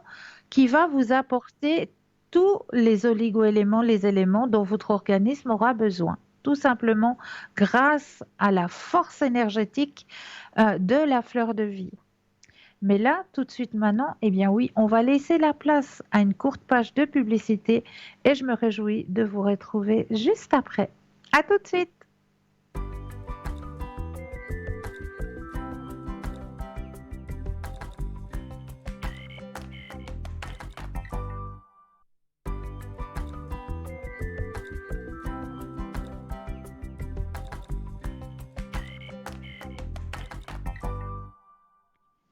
qui va vous apporter tous les oligo-éléments, les éléments dont votre organisme aura besoin. Tout simplement grâce à la force énergétique de la fleur de vie. Mais là, tout de suite maintenant, eh bien oui, on va laisser la place à une courte page de publicité et je me réjouis de vous retrouver juste après. À tout de suite!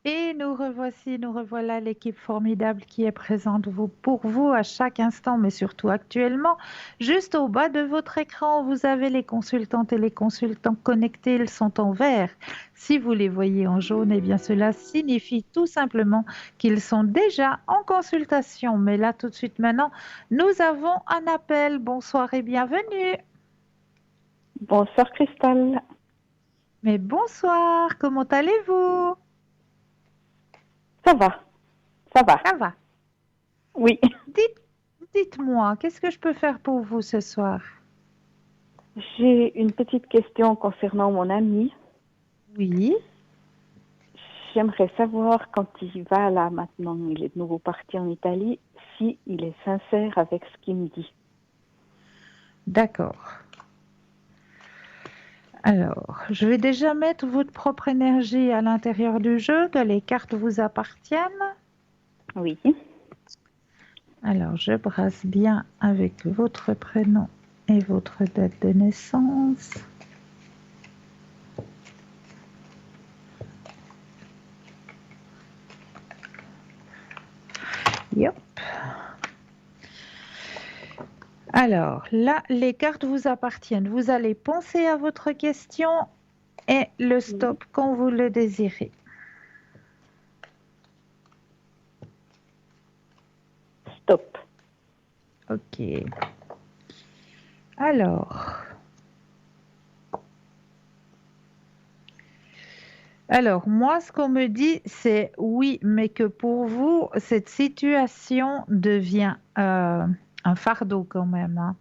Et nous revoilà l'équipe formidable qui est présente pour vous à chaque instant, mais surtout actuellement. Juste au bas de votre écran, vous avez les consultantes et les consultants connectés, ils sont en vert. Si vous les voyez en jaune, eh bien cela signifie tout simplement qu'ils sont déjà en consultation. Mais là, tout de suite maintenant, nous avons un appel. Bonsoir et bienvenue. Bonsoir Cristal. Mais bonsoir, comment allez-vous? Ça va, ça va. Ça va. Oui. Dites-moi, qu'est-ce que je peux faire pour vous ce soir? J'ai une petite question concernant mon ami. Oui. J'aimerais savoir quand il va là maintenant, il est de nouveau parti en Italie, si il est sincère avec ce qu'il me dit. D'accord. Alors, je vais déjà mettre votre propre énergie à l'intérieur du jeu, que les cartes vous appartiennent. Oui. Alors, je brasse bien avec votre prénom et votre date de naissance. Yep. Alors, là, les cartes vous appartiennent. Vous allez penser à votre question et le stop quand vous le désirez. Stop. Ok. Alors, moi, ce qu'on me dit, c'est oui, mais que pour vous, cette situation devient un fardeau quand même. Hein.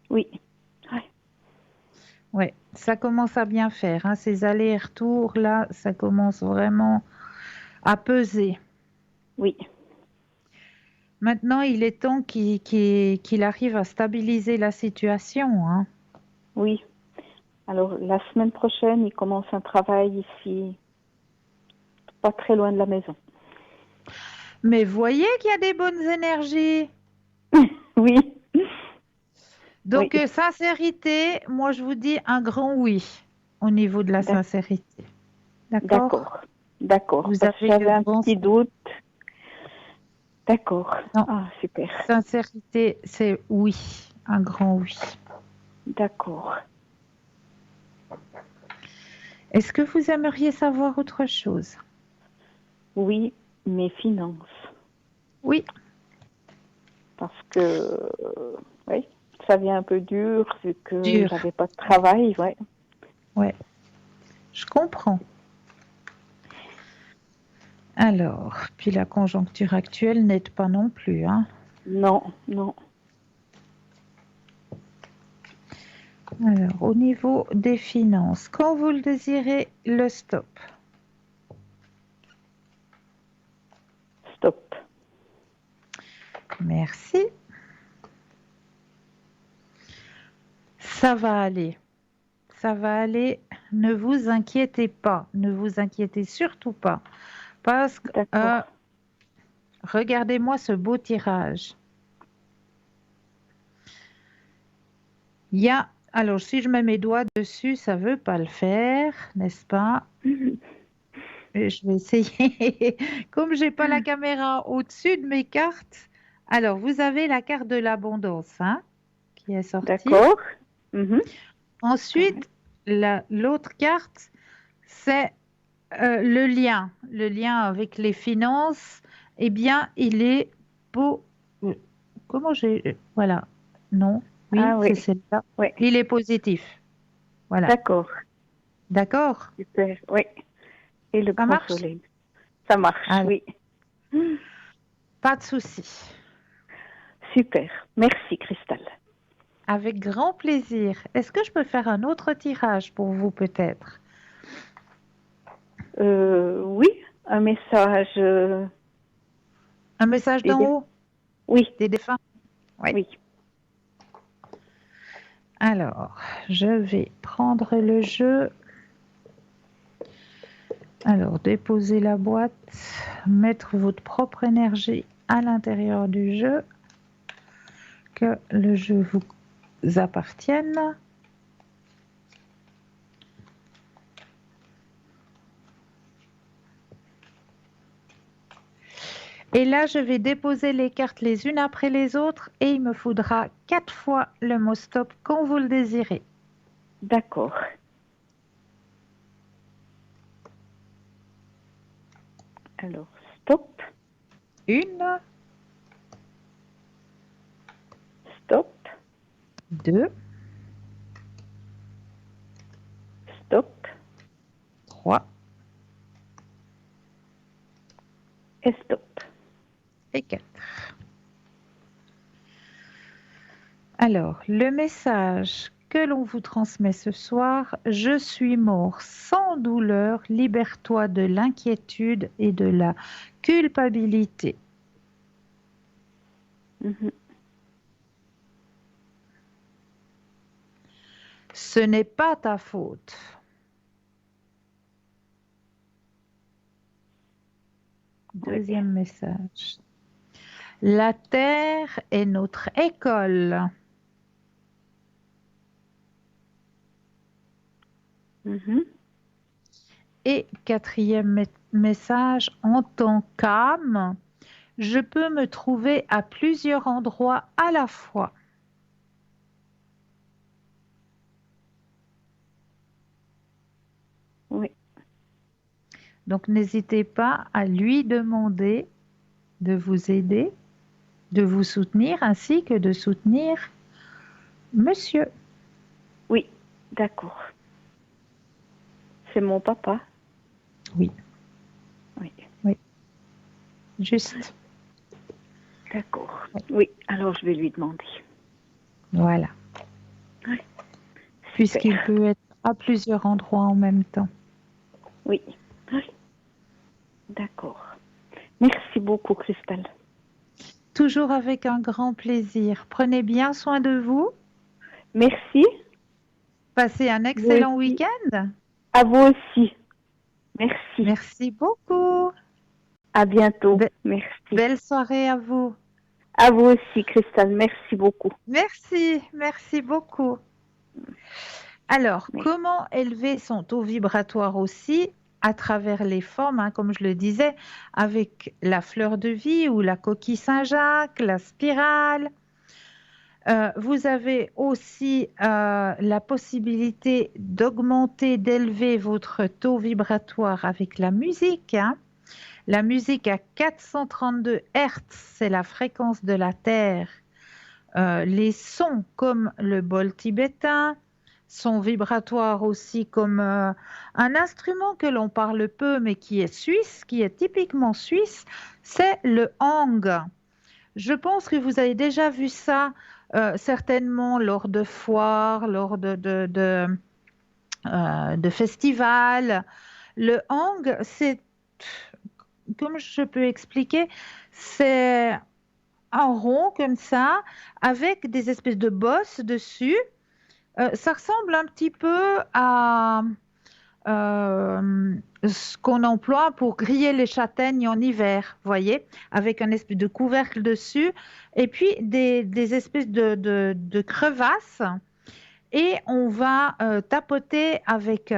Oui. Oui, ça commence à bien faire. Hein. Ces allers-retours, là, ça commence vraiment à peser. Oui. Maintenant, il est temps qu'il arrive à stabiliser la situation. Hein. Oui. Alors, la semaine prochaine, il commence un travail ici, pas très loin de la maison. Mais voyez qu'il y a des bonnes énergies. Oui. Donc, oui. Sincérité, moi, je vous dis un grand oui au niveau de la sincérité. D'accord. D'accord. Vous Parce que avez j'avais un bon petit doute. D'accord. Non. Ah, super. Sincérité, c'est oui, un grand oui. D'accord. Est-ce que vous aimeriez savoir autre chose? Oui, mes finances. Oui. parce que, oui, ça vient un peu dur vu que Dur. j'avais pas de travail, ouais. Ouais, je comprends. Alors, puis la conjoncture actuelle n'aide pas non plus, hein. Non, non. Alors, au niveau des finances, quand vous le désirez, le stop. Stop. Merci. Ça va aller. Ça va aller. Ne vous inquiétez pas. Ne vous inquiétez surtout pas. Parce que, D'accord. regardez-moi ce beau tirage. Il y a, alors si je mets mes doigts dessus, ça veut pas le faire, n'est-ce pas? Et je vais essayer. Comme j'ai pas la caméra au-dessus de mes cartes, alors vous avez la carte de l'abondance, hein, qui est sortie. D'accord. Mhm. Ensuite, l'autre carte, c'est le lien avec les finances. Eh bien, il est beau. Comment j'ai. Voilà. Non. Oui, Ah c'est oui. celle-là. Oui. Il est positif. Voilà. D'accord. D'accord? Super. Oui. Et le Ça grand marche? soleil. Ça marche, Alors, oui. pas de souci. Super. Merci, Christelle. Avec grand plaisir. Est-ce que je peux faire un autre tirage pour vous peut-être? Oui, un message. Un message d'en haut? Oui, Des défunts? Oui. oui. Alors, je vais prendre le jeu. Alors, déposer la boîte, mettre votre propre énergie à l'intérieur du jeu, que le jeu vous appartienne. Et là, je vais déposer les cartes les unes après les autres et il me faudra 4 fois le mot stop quand vous le désirez. D'accord. Alors, stop, Une, stop, 2, stop 3 et stop. et 4. Alors, le message que l'on vous transmet ce soir, je suis mort sans douleur, libère-toi de l'inquiétude et de la culpabilité. Mhm. Ce n'est pas ta faute. Deuxième message. La terre est notre école. Mhm. Et quatrième message, en tant qu'âme, je peux me trouver à plusieurs endroits à la fois. Oui, Donc n'hésitez pas à lui demander de vous aider, de vous soutenir, ainsi que de soutenir monsieur. oui, d'accord. C'est mon papa. Oui, Oui, juste. d'accord. Oui, alors je vais lui demander. Voilà. Oui. Puisqu'il Super. peut être à plusieurs endroits en même temps. Oui. Oui. D'accord. Merci beaucoup, Christelle. Toujours avec un grand plaisir. Prenez bien soin de vous. Merci. Passez un Vous excellent aussi. week-end. À vous aussi. Merci. Merci beaucoup. À bientôt. Be- Merci. Belle soirée à vous. À vous aussi, Christelle. Merci beaucoup. Merci beaucoup. Alors, Oui. comment élever son taux vibratoire aussi à travers les formes, hein, comme je le disais, avec la fleur de vie ou la coquille Saint-Jacques, la spirale. Vous avez aussi la possibilité d'augmenter, d'élever votre taux vibratoire avec la musique, hein. La musique à 432 Hertz, c'est la fréquence de la Terre. Les sons comme le bol tibétain, sons vibratoires aussi comme un instrument que l'on parle peu mais qui est suisse, qui est typiquement suisse, c'est le hang. Je pense que vous avez déjà vu ça certainement lors de foires, lors de festivals. Le hang, c'est, comme je peux expliquer, c'est un rond comme ça, avec des espèces de bosses dessus. Ça ressemble un petit peu à ce qu'on emploie pour griller les châtaignes en hiver, voyez, avec un espèce de couvercle dessus, et puis des espèces de crevasses. Et on va tapoter avec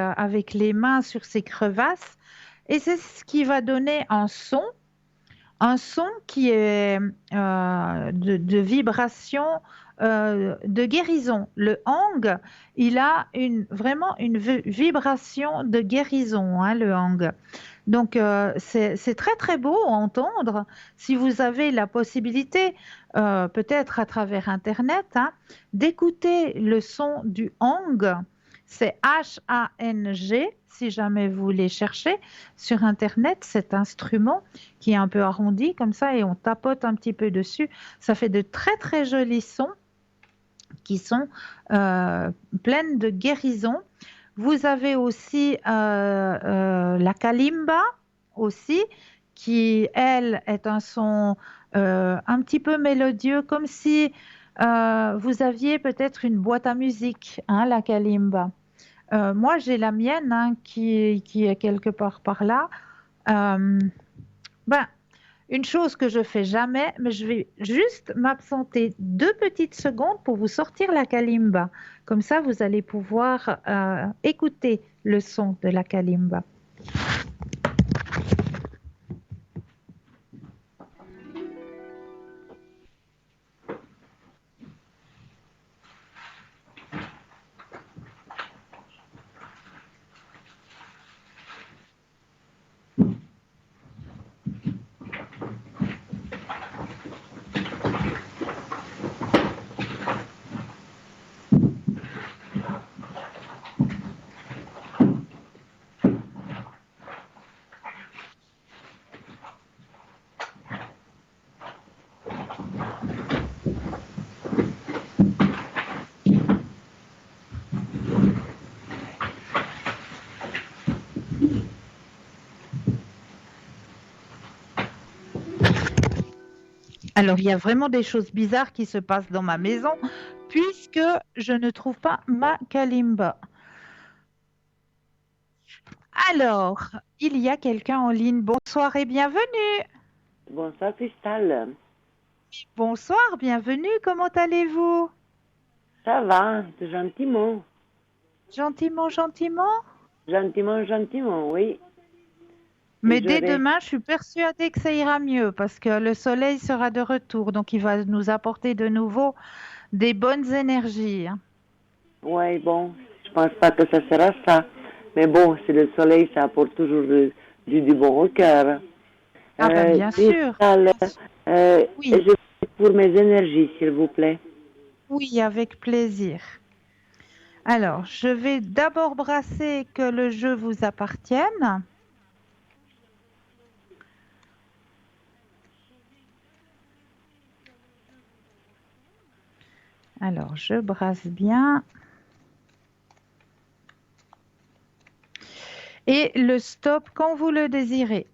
les mains sur ces crevasses, et c'est ce qui va donner un son qui est de vibration, de guérison. Le hang, il a vraiment une vibration de guérison, hein, le hang. Donc, c'est très très beau à entendre. Si vous avez la possibilité, peut-être à travers Internet, hein, d'écouter le son du hang, c'est H-A-N-G, si jamais vous voulez chercher sur Internet, cet instrument qui est un peu arrondi comme ça et on tapote un petit peu dessus. Ça fait de très très jolis sons qui sont pleines de guérison. Vous avez aussi la kalimba aussi, qui elle est un son un petit peu mélodieux, comme si vous aviez peut-être une boîte à musique, hein, la kalimba. Moi, j'ai la mienne hein, qui est quelque part par là. Ben, une chose que je fais jamais, mais je vais juste m'absenter 2 petites secondes pour vous sortir la kalimba. Comme ça, vous allez pouvoir écouter le son de la kalimba. Alors, il y a vraiment des choses bizarres qui se passent dans ma maison puisque je ne trouve pas ma kalimba. Alors, il y a quelqu'un en ligne. Bonsoir et bienvenue. Bonsoir Cristal. Bonsoir, bienvenue. Comment allez-vous? Ça va, gentiment. Gentiment, gentiment? Gentiment, gentiment, oui. Mais Et dès demain, je suis persuadée que ça ira mieux parce que le soleil sera de retour. Donc, il va nous apporter de nouveau des bonnes énergies. Oui, bon, je pense pas que ça sera ça. Mais bon, c'est le soleil, ça apporte toujours du bon au cœur. Ah ben, bien sûr. Cristal, Oui. je prie pour mes énergies, s'il vous plaît. Oui, avec plaisir. Alors, je vais d'abord brasser que le jeu vous appartienne. Alors, je brasse bien. Et le stop quand vous le désirez.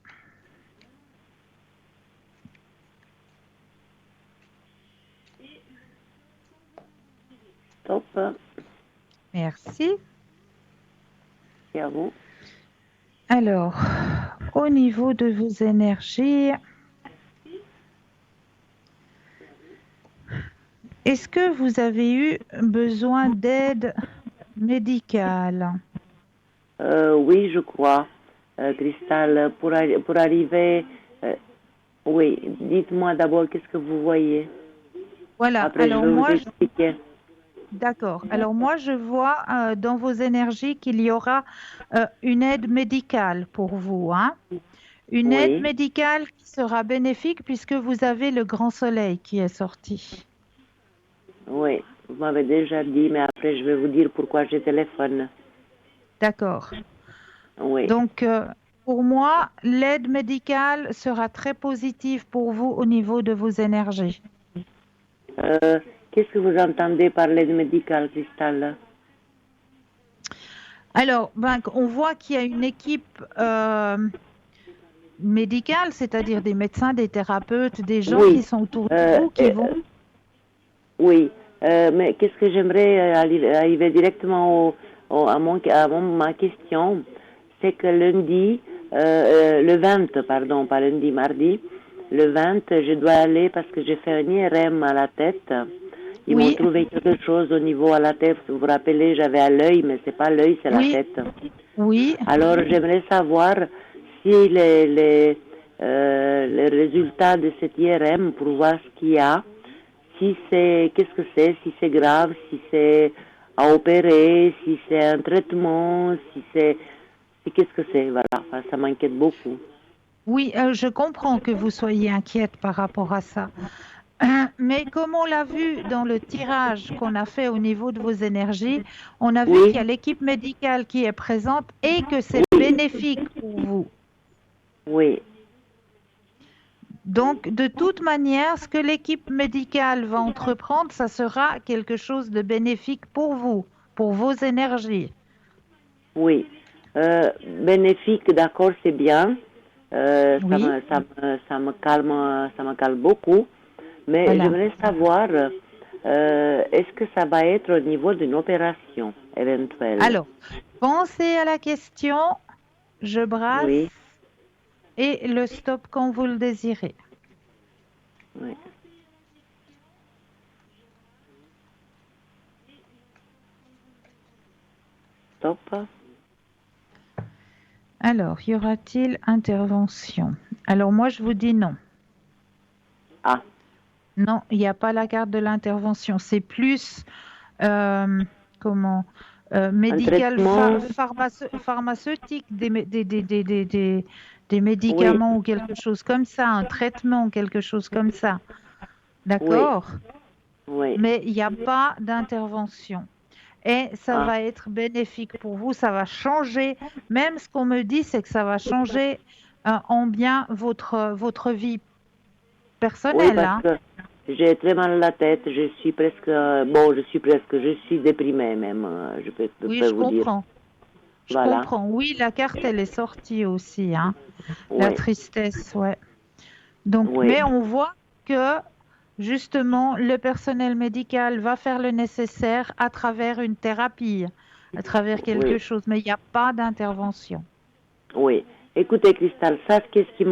Stop. Merci. Et à vous. Alors, au niveau de vos énergies, est-ce que vous avez eu besoin d'aide médicale? Oui, je crois. Cristal, pour arriver... oui, dites-moi d'abord qu'est-ce que vous voyez. Voilà, Après, alors je vais moi, vous expliquer. d'accord. Alors moi, je vois dans vos énergies qu'il y aura une aide médicale pour vous, hein. Une aide Oui, médicale qui sera bénéfique puisque vous avez le grand soleil qui est sorti. oui. Vous m'avez déjà dit, mais après, je vais vous dire pourquoi je téléphone. D'accord. Oui. Donc, pour moi, l'aide médicale sera très positive pour vous au niveau de vos énergies. Qu'est-ce que vous entendez par l'aide médicale, Cristal? Alors, on voit qu'il y a une équipe médicale, c'est-à-dire des médecins, des thérapeutes, des gens qui Oui. sont autour de Euh, vous, qui euh, vont... oui. Mais qu'est-ce que j'aimerais arriver directement ma question, c'est que lundi, le 20, pardon, pas lundi, mardi, le 20, je dois aller parce que j'ai fait un IRM à la tête. Ils m'ont Oui, trouvé quelque chose au niveau à la tête. Vous vous rappelez, j'avais à l'œil, mais c'est pas l'œil, c'est la oui, tête. oui. Alors, j'aimerais savoir si les résultats de cet IRM pour voir ce qu'il y a, si c'est, qu'est-ce que c'est, si c'est grave, si c'est à opérer, si c'est un traitement, si qu'est-ce que c'est, voilà. Enfin, ça m'inquiète beaucoup. Oui, je comprends que vous soyez inquiète par rapport à ça. Mais comme on l'a vu dans le tirage qu'on a fait au niveau de vos énergies, on a vu qu'il y Oui, a l'équipe médicale qui est présente et que c'est oui, bénéfique pour vous. oui, Donc, de toute manière, ce que l'équipe médicale va entreprendre, ça sera quelque chose de bénéfique pour vous, pour vos énergies. oui. Bénéfique, d'accord, c'est bien. Oui, Ça me calme beaucoup. Mais voilà. j'aimerais savoir, est-ce que ça va être au niveau d'une opération éventuelle? Alors, pensez à la question, je brasse Oui, et le stop quand vous le désirez. oui. Stop. Alors, y aura-t-il intervention? Alors, moi, je vous dis non. Ah, Non, il n'y a pas la carte de l'intervention. C'est plus, euh, comment, un médical, traitement? pharmaceutique, des Oui, médicaments ou quelque chose comme ça, un traitement, quelque chose comme ça. oui, D'accord? oui. Mais il n'y a pas d'intervention. Et ça Ah, va être bénéfique pour vous, ça va changer. Même ce qu'on me dit, c'est que ça va changer en bien votre vie oui, personnelle, parce hein. que j'ai très mal à la tête. Je suis déprimée même, je Oui, peux je vous dire. comprends. Je Voilà, comprends. Oui, la carte, elle est sortie aussi, hein. La oui, tristesse, ouais. Donc, oui, mais on voit que justement, le personnel médical va faire le nécessaire à travers une thérapie, à travers quelque oui, chose, mais il n'y a pas d'intervention. oui. Écoutez, Cristal, ça, qu'est-ce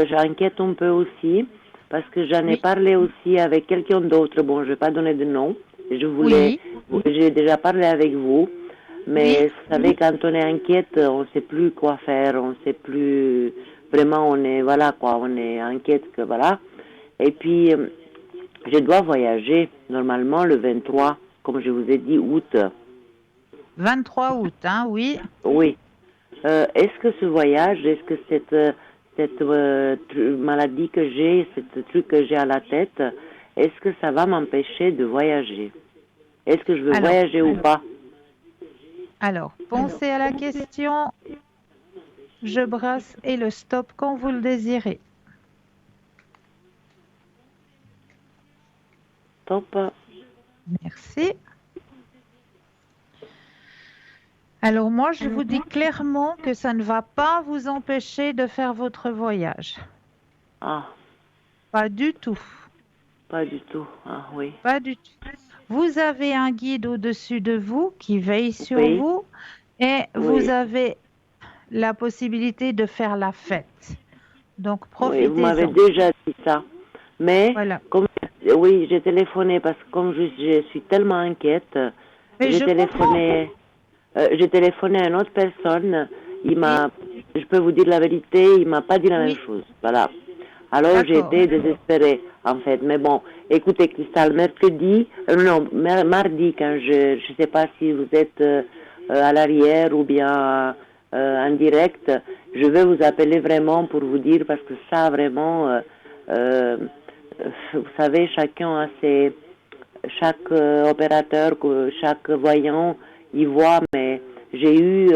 j'inquiète un peu aussi, parce que j'en ai Oui, parlé aussi avec quelqu'un d'autre. Bon, je vais pas donner de nom. oui, J'ai déjà parlé avec vous, oui. mais vous savez, quand on est inquiète, on sait plus quoi faire, on sait plus, vraiment, on est, voilà, quoi, on est inquiète que, voilà. Et puis, je dois voyager, normalement, le 23, comme je vous ai dit, août. 23 août, hein, oui. Oui. Est-ce que ce voyage, est-ce que cette maladie que j'ai, ce truc que j'ai à la tête, est-ce que ça va m'empêcher de voyager? Est-ce que je veux Alors, voyager ou pas? pensez à la question, je brasse et le stop quand vous le désirez. Top. Merci. Alors moi, je vous dis clairement que ça ne va pas vous empêcher de faire votre voyage. Ah, Pas du tout. pas du tout. Ah oui. Pas du tout. Vous avez un guide au-dessus de vous qui veille sur Oui, vous et vous oui, avez la possibilité de faire la fête. Donc oui. Vous m'avez profitez-en. déjà dit ça. Mais, Voilà. comme, oui, j'ai téléphoné parce que comme je suis tellement inquiète, Mais je comprends. j'ai téléphoné à une autre personne. Oui, Je peux vous dire la vérité, il m'a pas dit la même oui, chose. Voilà. Alors j'ai d'accord. été désespérée, en fait. Mais bon, écoutez, Cristal, mardi, quand je sais pas si vous êtes à l'arrière ou bien en direct, je vais vous appeler vraiment pour vous dire, parce que ça, vraiment, vous savez, chacun a ses... Chaque opérateur, chaque voyant, il voit, mais j'ai eu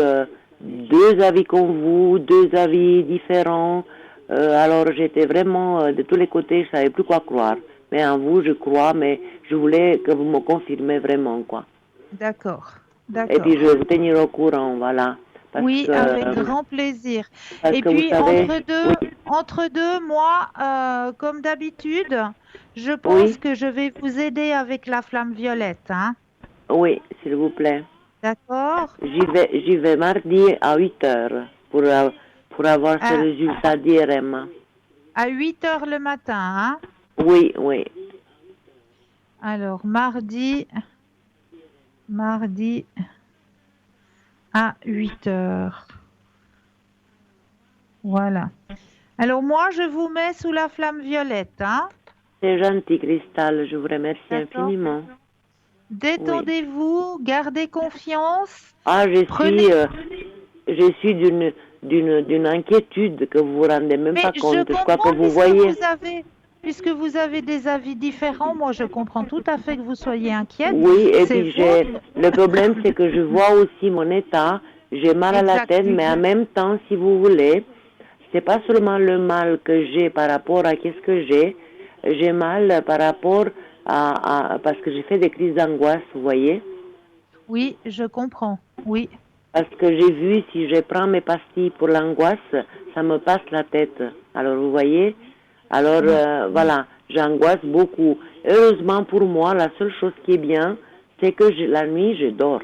deux avis comme vous, deux avis différents. Alors j'étais vraiment de tous les côtés, je savais plus quoi croire. Mais en vous, je crois, mais je voulais que vous me confirmez vraiment, quoi. D'accord, Et puis d'accord. je vais vous tenir au courant, voilà. Oui, avec grand plaisir. Parce Et que vous puis, savez, entre deux, moi, comme d'habitude, je pense oui, que je vais vous aider avec la flamme violette, hein. oui, s'il vous plaît. D'accord? J'y vais mardi à 8 heures pour avoir ce À, résultat d'IRM. à 8 heures le matin, hein. Oui, oui. Alors, mardi à 8 heures. Voilà. Alors, moi, je vous mets sous la flamme violette, hein. C'est gentil, Cristal. Je vous remercie D'accord? infiniment. Oui. Détendez-vous, gardez confiance. Ah, Prenez. je suis d'une inquiétude que vous vous rendez même Mais pas je compte. Je crois que comprends vous voyez. puisque vous avez des avis différents, moi je comprends tout à fait que vous soyez inquiète. Oui, et C'est puis votre... le problème, c'est que je vois aussi mon état. J'ai mal à la tête, mais en même temps, si vous voulez, c'est pas seulement le mal que j'ai par rapport à qu'est-ce que j'ai mal par rapport parce que j'ai fait des crises d'angoisse, vous voyez. Oui, je comprends. Oui. Parce que j'ai vu, si je prends mes pastilles pour l'angoisse, ça me passe la tête. Alors, vous voyez, alors voilà, j'angoisse beaucoup. Heureusement pour moi, la seule chose qui est bien, c'est que la nuit, je dors.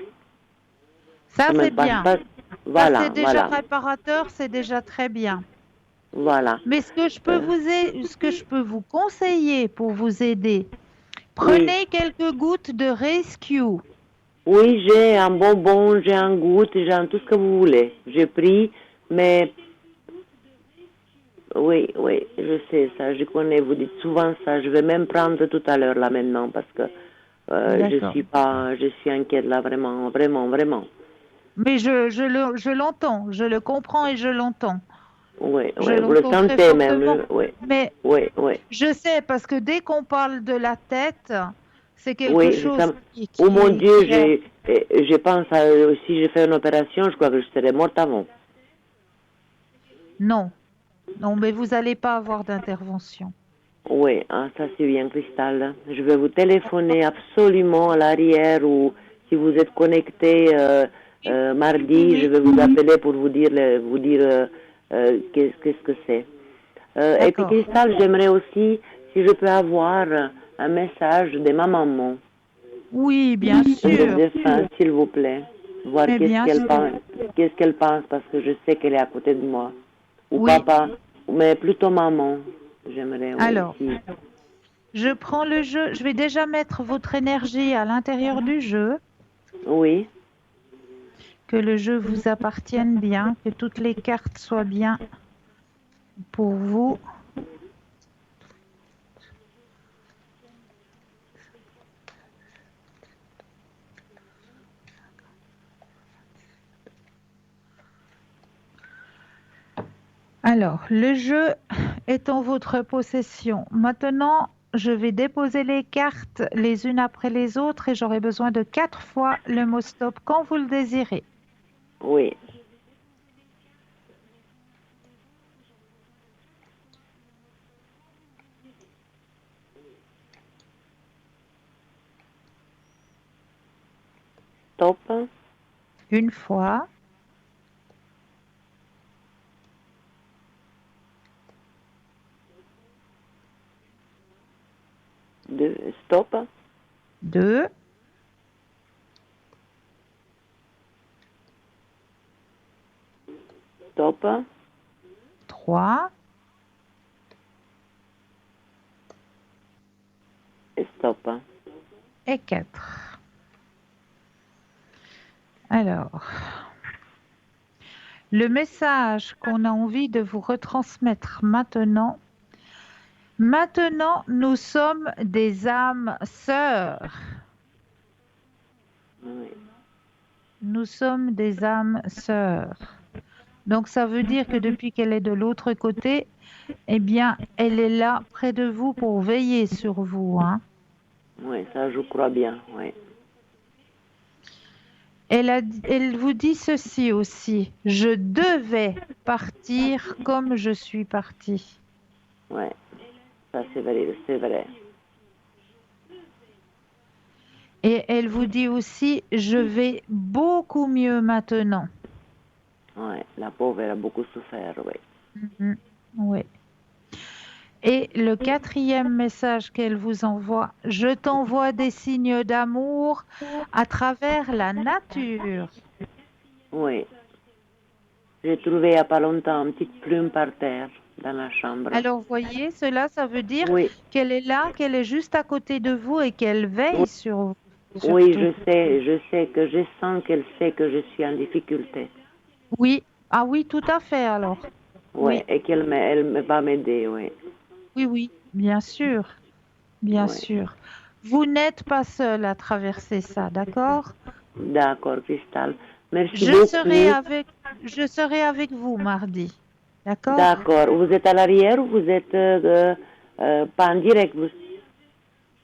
Ça me c'est passe bien. pas. Ça Voilà, c'est déjà voilà, réparateur, c'est déjà très bien. voilà. Mais ce que je peux vous conseiller pour vous aider, Oui, prenez quelques gouttes de Rescue. oui, j'ai un bonbon, j'ai un goutte, j'ai un tout ce que vous voulez. J'ai pris, mais oui, oui, je sais ça, je connais, vous dites souvent ça. Je vais même prendre tout à l'heure là maintenant parce que D'accord. je suis inquiète là vraiment, vraiment, vraiment. Mais je l'entends, je le comprends et je l'entends. Oui, Je oui, vous le l'entends très sentez même, fortement. oui, Mais oui, oui, je sais parce que dès qu'on parle de la tête, c'est quelque oui, chose oh mon Dieu, qui est... je pense à, si j'ai fait une opération, je crois que je serais morte avant. Non, non, mais vous n'allez pas avoir d'intervention. Oui, ah, ça c'est bien, Cristal. Je vais vous téléphoner absolument à l'arrière ou si vous êtes connecté Oui, mardi, je oui, vais vous appeler pour vous dire, qu'est-ce que c'est. Et puis, d'accord. Cristal, j'aimerais aussi, si je peux avoir un message de ma maman, Oui, bien de sûr, défunt, s'il vous plaît. Voir mais bien sûr. qu'est-ce qu'elle pense, parce que je sais qu'elle est à côté de moi. Ou Oui, papa, mais plutôt maman. J'aimerais, oui, alors, si. je prends le jeu, je vais déjà mettre votre énergie à l'intérieur du jeu, Oui. que le jeu vous appartienne bien, que toutes les cartes soient bien pour vous. Alors, le jeu est en votre possession. Maintenant, je vais déposer les cartes les unes après les autres et j'aurai besoin de 4 fois le mot stop quand vous le désirez. Oui. Stop. Une fois, Stop. 2, Stop. 3, Stop. et 4. Alors, le message qu'on a envie de vous retransmettre maintenant, nous sommes des âmes sœurs. Oui. Nous sommes des âmes sœurs. Donc ça veut dire que depuis qu'elle est de l'autre côté, eh bien, elle est là près de vous pour veiller sur vous, hein. Oui, ça je crois bien, oui. Elle vous dit ceci aussi, je devais partir comme je suis partie. Oui, ça c'est vrai, c'est vrai. Et elle vous dit aussi, je vais beaucoup mieux maintenant. Oui, la pauvre elle a beaucoup souffert, oui. Mhm. Oui. Et le quatrième message qu'elle vous envoie, je t'envoie des signes d'amour à travers la nature. Oui. J'ai trouvé il n'y a pas longtemps une petite plume par terre dans la chambre. Alors, voyez, cela, ça veut dire Oui, qu'elle est là, qu'elle est juste à côté de vous et qu'elle veille oui, sur vous, oui, surtout. je sais que je sens qu'elle sait que je suis en difficulté. Oui, ah oui, tout à fait alors. Oui, Oui, et elle me va m'aider, oui. oui, oui, bien sûr, bien Oui. sûr. Vous n'êtes pas seul à traverser ça, d'accord? D'accord, Cristal. Merci Je serai beaucoup. avec, je serai avec vous mardi, d'accord? D'accord. Vous êtes à l'arrière ou vous êtes pas en direct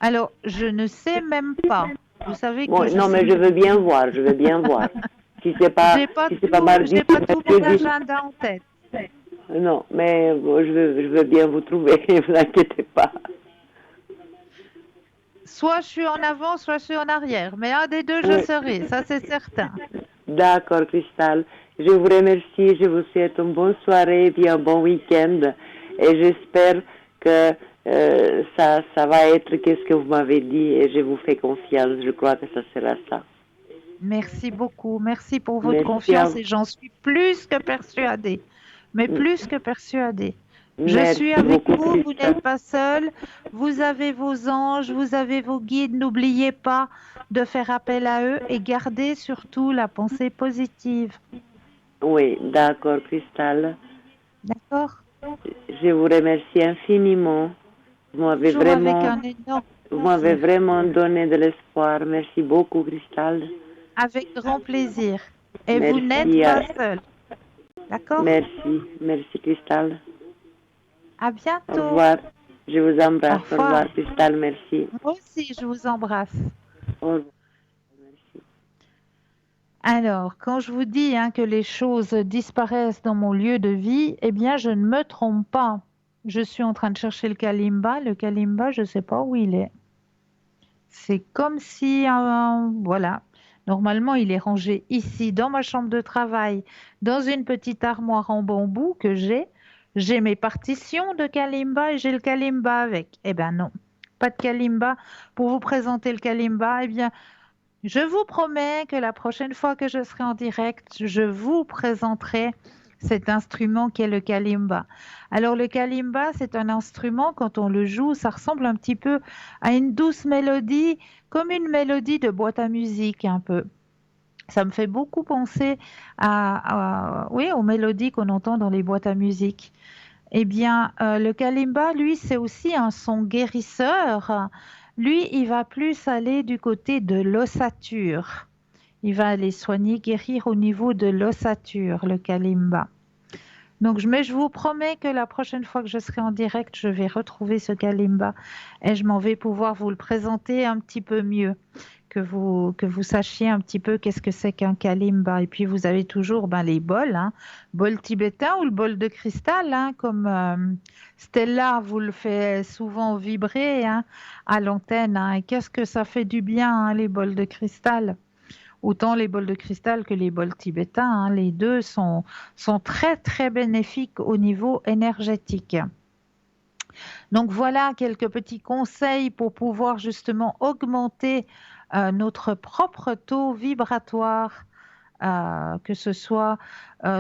Alors, je ne sais même pas. Vous savez que Bon, je non, sais mais je pas. veux bien voir, je veux bien voir. Si c'est pas mardi, J'ai pas c'est tout mon mercredi. agenda en tête. Non, mais bon, je veux bien vous trouver, ne vous inquiétez pas. Soit je suis en avant, soit je suis en arrière. Mais un des deux, je Oui. serai, ça c'est certain. D'accord, Cristal. Je vous remercie, je vous souhaite une bonne soirée et puis un bon week-end. Et j'espère que ça va être qu'est-ce que vous m'avez dit et je vous fais confiance. Je crois que ça sera ça. Merci beaucoup. Merci pour votre Merci à confiance vous. et j'en suis plus que persuadée. Mais plus que persuadée. Je suis Merci avec beaucoup, vous, vous Cristal. n'êtes pas seul. Vous avez vos anges, vous avez vos guides. N'oubliez pas de faire appel à eux et gardez surtout la pensée positive. Oui, d'accord, Cristal. D'accord? Je vous remercie infiniment. Vous m'avez Toujours avec vraiment, un énorme vous m'avez plaisir. vraiment donné de l'espoir. Merci beaucoup, Cristal. Avec grand plaisir. Et vous n'êtes Merci, pas seul. D'accord? merci, Cristal. À Au bientôt. revoir. Je vous Au embrasse. Au revoir. revoir, Cristal. Merci. Moi aussi, je vous embrasse. Au revoir. Merci. Alors, quand je vous dis hein, que les choses disparaissent dans mon lieu de vie, eh bien, je ne me trompe pas. Je suis en train de chercher le kalimba. Le kalimba, je ne sais pas où il est. C'est comme si, voilà, normalement, il est rangé ici, dans ma chambre de travail, dans une petite armoire en bambou que j'ai. J'ai mes partitions de kalimba et j'ai le kalimba avec. Eh bien non, pas de kalimba. Pour vous présenter le kalimba, eh bien, je vous promets que la prochaine fois que je serai en direct, je vous présenterai cet instrument qui est le kalimba. Alors le kalimba, c'est un instrument, quand on le joue, ça ressemble un petit peu à une douce mélodie, comme une mélodie de boîte à musique un peu. Ça me fait beaucoup penser oui, aux mélodies qu'on entend dans les boîtes à musique. Eh bien, le kalimba, lui, c'est aussi un son guérisseur. Lui, il va plus aller du côté de l'ossature. Il va aller soigner, guérir au niveau de l'ossature, le kalimba. Donc, mais je vous promets que la prochaine fois que je serai en direct, je vais retrouver ce kalimba et je m'en vais pouvoir vous le présenter un petit peu mieux, que vous sachiez un petit peu qu'est-ce que c'est qu'un kalimba. Et puis, vous avez toujours les bols, hein, bol tibétain ou le bol de cristal, hein, comme Stella vous le fait souvent vibrer hein, à l'antenne. Hein. Et qu'est-ce que ça fait du bien, hein, les bols de cristal. Autant les bols de cristal que les bols tibétains, hein, les deux sont très très bénéfiques au niveau énergétique. Donc voilà quelques petits conseils pour pouvoir justement augmenter notre propre taux vibratoire, que ce soit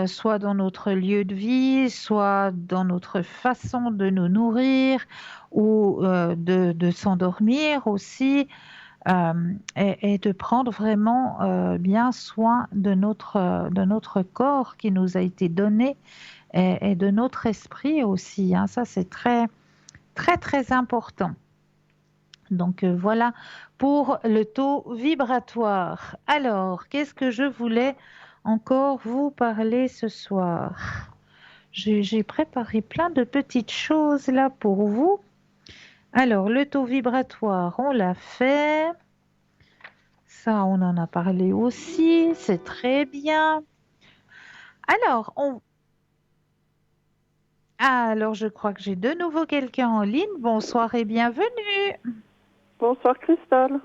soit dans notre lieu de vie, soit dans notre façon de nous nourrir ou de s'endormir aussi. Et de prendre vraiment bien soin de notre corps qui nous a été donné et de notre esprit aussi. Hein. Ça, c'est très, très, très important. Donc voilà pour le taux vibratoire. Alors, qu'est-ce que je voulais encore vous parler ce soir? J'ai préparé plein de petites choses là pour vous. Alors, le taux vibratoire, on l'a fait. Ça, on en a parlé aussi. C'est très bien. Alors, Alors, je crois que j'ai de nouveau quelqu'un en ligne. Bonsoir et bienvenue. Bonsoir Cristal.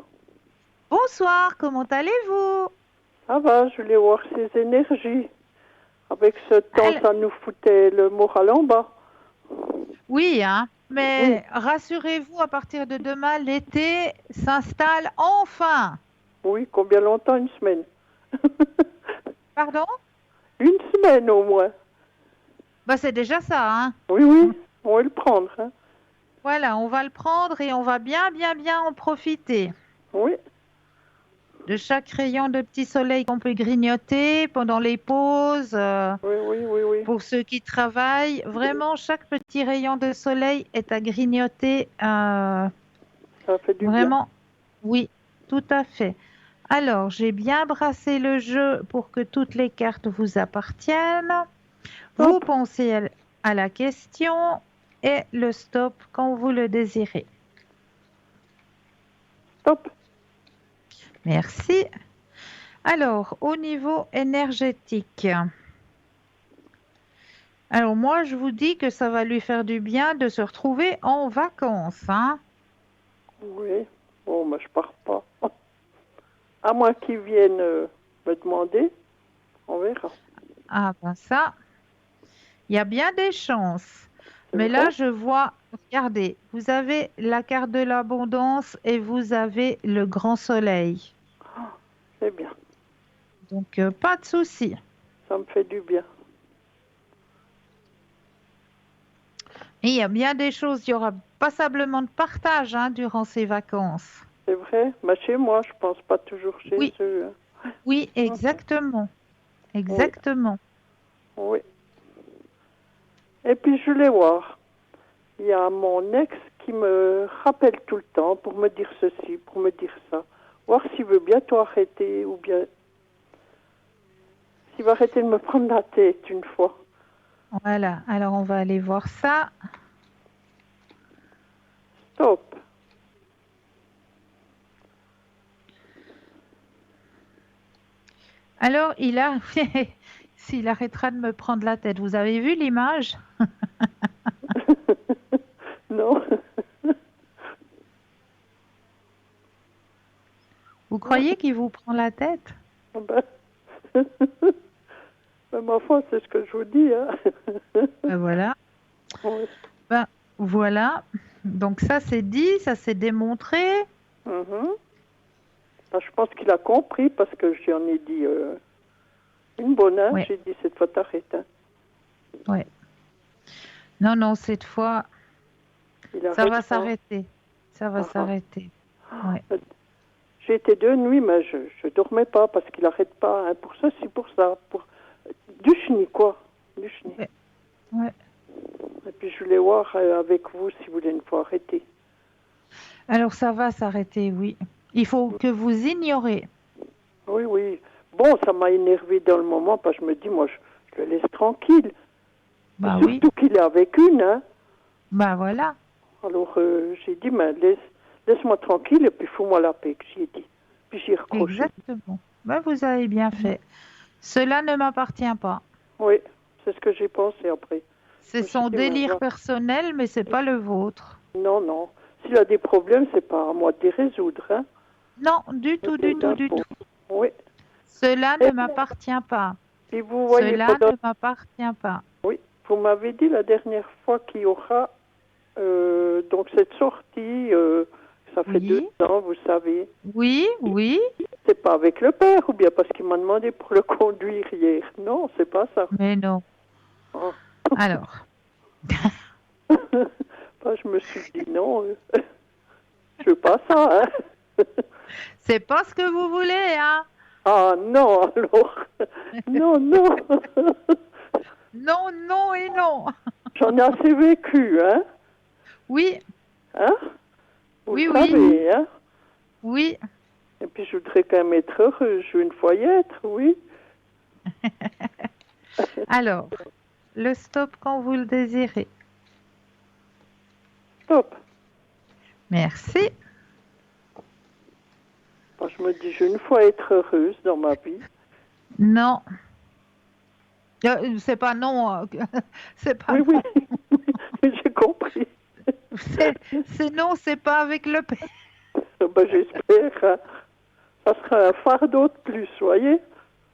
Bonsoir, comment allez-vous? Ça va, je voulais voir ses énergies. Avec ce temps, Alors- ça nous foutait le moral en bas. Oui, hein. Mais rassurez-vous, à partir de demain, l'été s'installe enfin. Oui, combien longtemps? Une semaine. Pardon? Une semaine au moins. Bah, c'est déjà ça, hein. Oui, oui, on va le prendre. Hein. Voilà, on va le prendre et on va bien, bien, bien en profiter. Oui, De chaque rayon de petit soleil qu'on peut grignoter pendant les pauses, oui. pour ceux qui travaillent. Vraiment, chaque petit rayon de soleil est à grignoter. Ça fait du bien. Vraiment, oui, tout à fait. Alors, j'ai bien brassé le jeu pour que toutes les cartes vous appartiennent. Vous pensez à la question et le stop quand vous le désirez. Stop. Merci. Alors, au niveau énergétique, alors moi, je vous dis que ça va lui faire du bien de se retrouver en vacances, hein. Oui, bon, mais je pars pas. À moins qu'ils viennent me demander, on verra. Ah ben ça, il y a bien des chances. C'est Mais vrai? là, je vois, regardez, vous avez la carte de l'abondance et vous avez le grand soleil. C'est bien, Donc, pas de souci. ça me fait du bien. Et il y a bien des choses, il y aura passablement de partage, hein, durant ces vacances. C'est vrai, mais chez moi, je pense pas toujours chez Oui. eux. Hein. Oui, exactement. Exactement. Oui. Et puis je voulais voir. Il y a mon ex qui me rappelle tout le temps pour me dire ceci, pour me dire ça. Voir s'il veut bientôt arrêter ou bien s'il va arrêter de me prendre la tête une fois. Voilà, alors on va aller voir ça. Stop. Alors, il a... S'il arrêtera de me prendre la tête, vous avez vu l'image? Non. Vous croyez qu'il vous prend la tête? Ben, ma foi, c'est ce que je vous dis. Hein. Ben voilà. Oui. Ben voilà. Donc ça c'est dit, ça c'est démontré. Mhm. Ben, je pense qu'il a compris parce que j'en ai dit une bonne. Hein. Ouais. J'ai dit cette fois t'arrêtes. Hein. Ouais. Non, non, cette fois, Il ça arrête va pas. s'arrêter. Ça va Ah. s'arrêter. Ouais. J'ai été de nuit, mais je dormais pas parce qu'il arrête pas. Hein. Pour ceci, pour ça. Pour... Du chenille, quoi. Du chenille. Ouais. Ouais. Et puis je voulais voir avec vous si vous voulez une fois arrêter. Alors ça va s'arrêter, oui. Il faut que vous ignorez. Oui, oui. Bon, ça m'a énervé dans le moment parce que je me dis, moi, je le laisse tranquille. Bah Et oui. surtout qu'il est avec une. Hein. Bah voilà. Alors j'ai dit, mais laisse-moi tranquille et puis fous-moi la paix, que j'ai dit. Puis j'ai recroché. Exactement. Bah vous avez bien fait. Cela ne m'appartient pas. Oui, c'est ce que j'ai pensé après. C'est Je son me suis dit, délire mais personnel, mais c'est pas le vôtre. non, non. S'il a des problèmes, c'est pas à moi de les résoudre. Hein. Non, du tout, du tout, du tout. Oui. Cela ne m'appartient pas. Et vous voyez Cela pendant... ne m'appartient pas. Oui, vous m'avez dit la dernière fois qu'il y aura donc cette sortie, ça fait Oui. 2 ans, vous savez. Oui, oui, C'est pas avec le père ou bien parce qu'il m'a demandé pour le conduire hier. Non, c'est pas ça. mais non. Oh. Alors, Bah, je me suis dit non, je veux pas ça. Hein. c'est pas ce que vous voulez, hein? Ah non, alors. Non, non. Non, non et non. J'en ai assez vécu, hein. Oui, Hein? Vous Oui, le oui. savez, hein. oui. Et puis je voudrais quand même être heureuse. Je veux une fois y être, oui. Alors, le stop quand vous le désirez. Stop. Merci. Moi, je me dis, je veux une fois être heureuse dans ma vie. Non. C'est pas non. C'est pas Oui, non. oui, j'ai compris. C'est non, c'est pas avec le P. Ben, j'espère. Hein. Ça sera un fardeau de plus, voyez?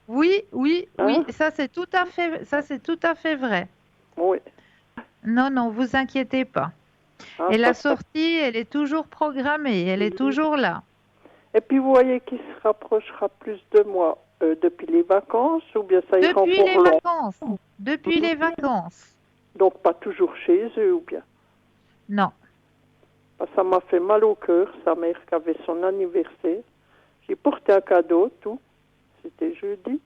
Oui, oui, oui. Hein? Ça c'est tout à fait vrai. Oui. Non, non, vous inquiétez pas. Hein, Et la parce que- sortie, elle est toujours programmée, elle est toujours là. Et puis, vous voyez qui se rapprochera plus de moi depuis les vacances ou bien ça ira Depuis pour les long? vacances. Depuis les vacances. Donc, pas toujours chez eux ou bien? Non. Ça m'a fait mal au cœur, sa mère qui avait son anniversaire. J'ai porté un cadeau, tout. C'était jeudi.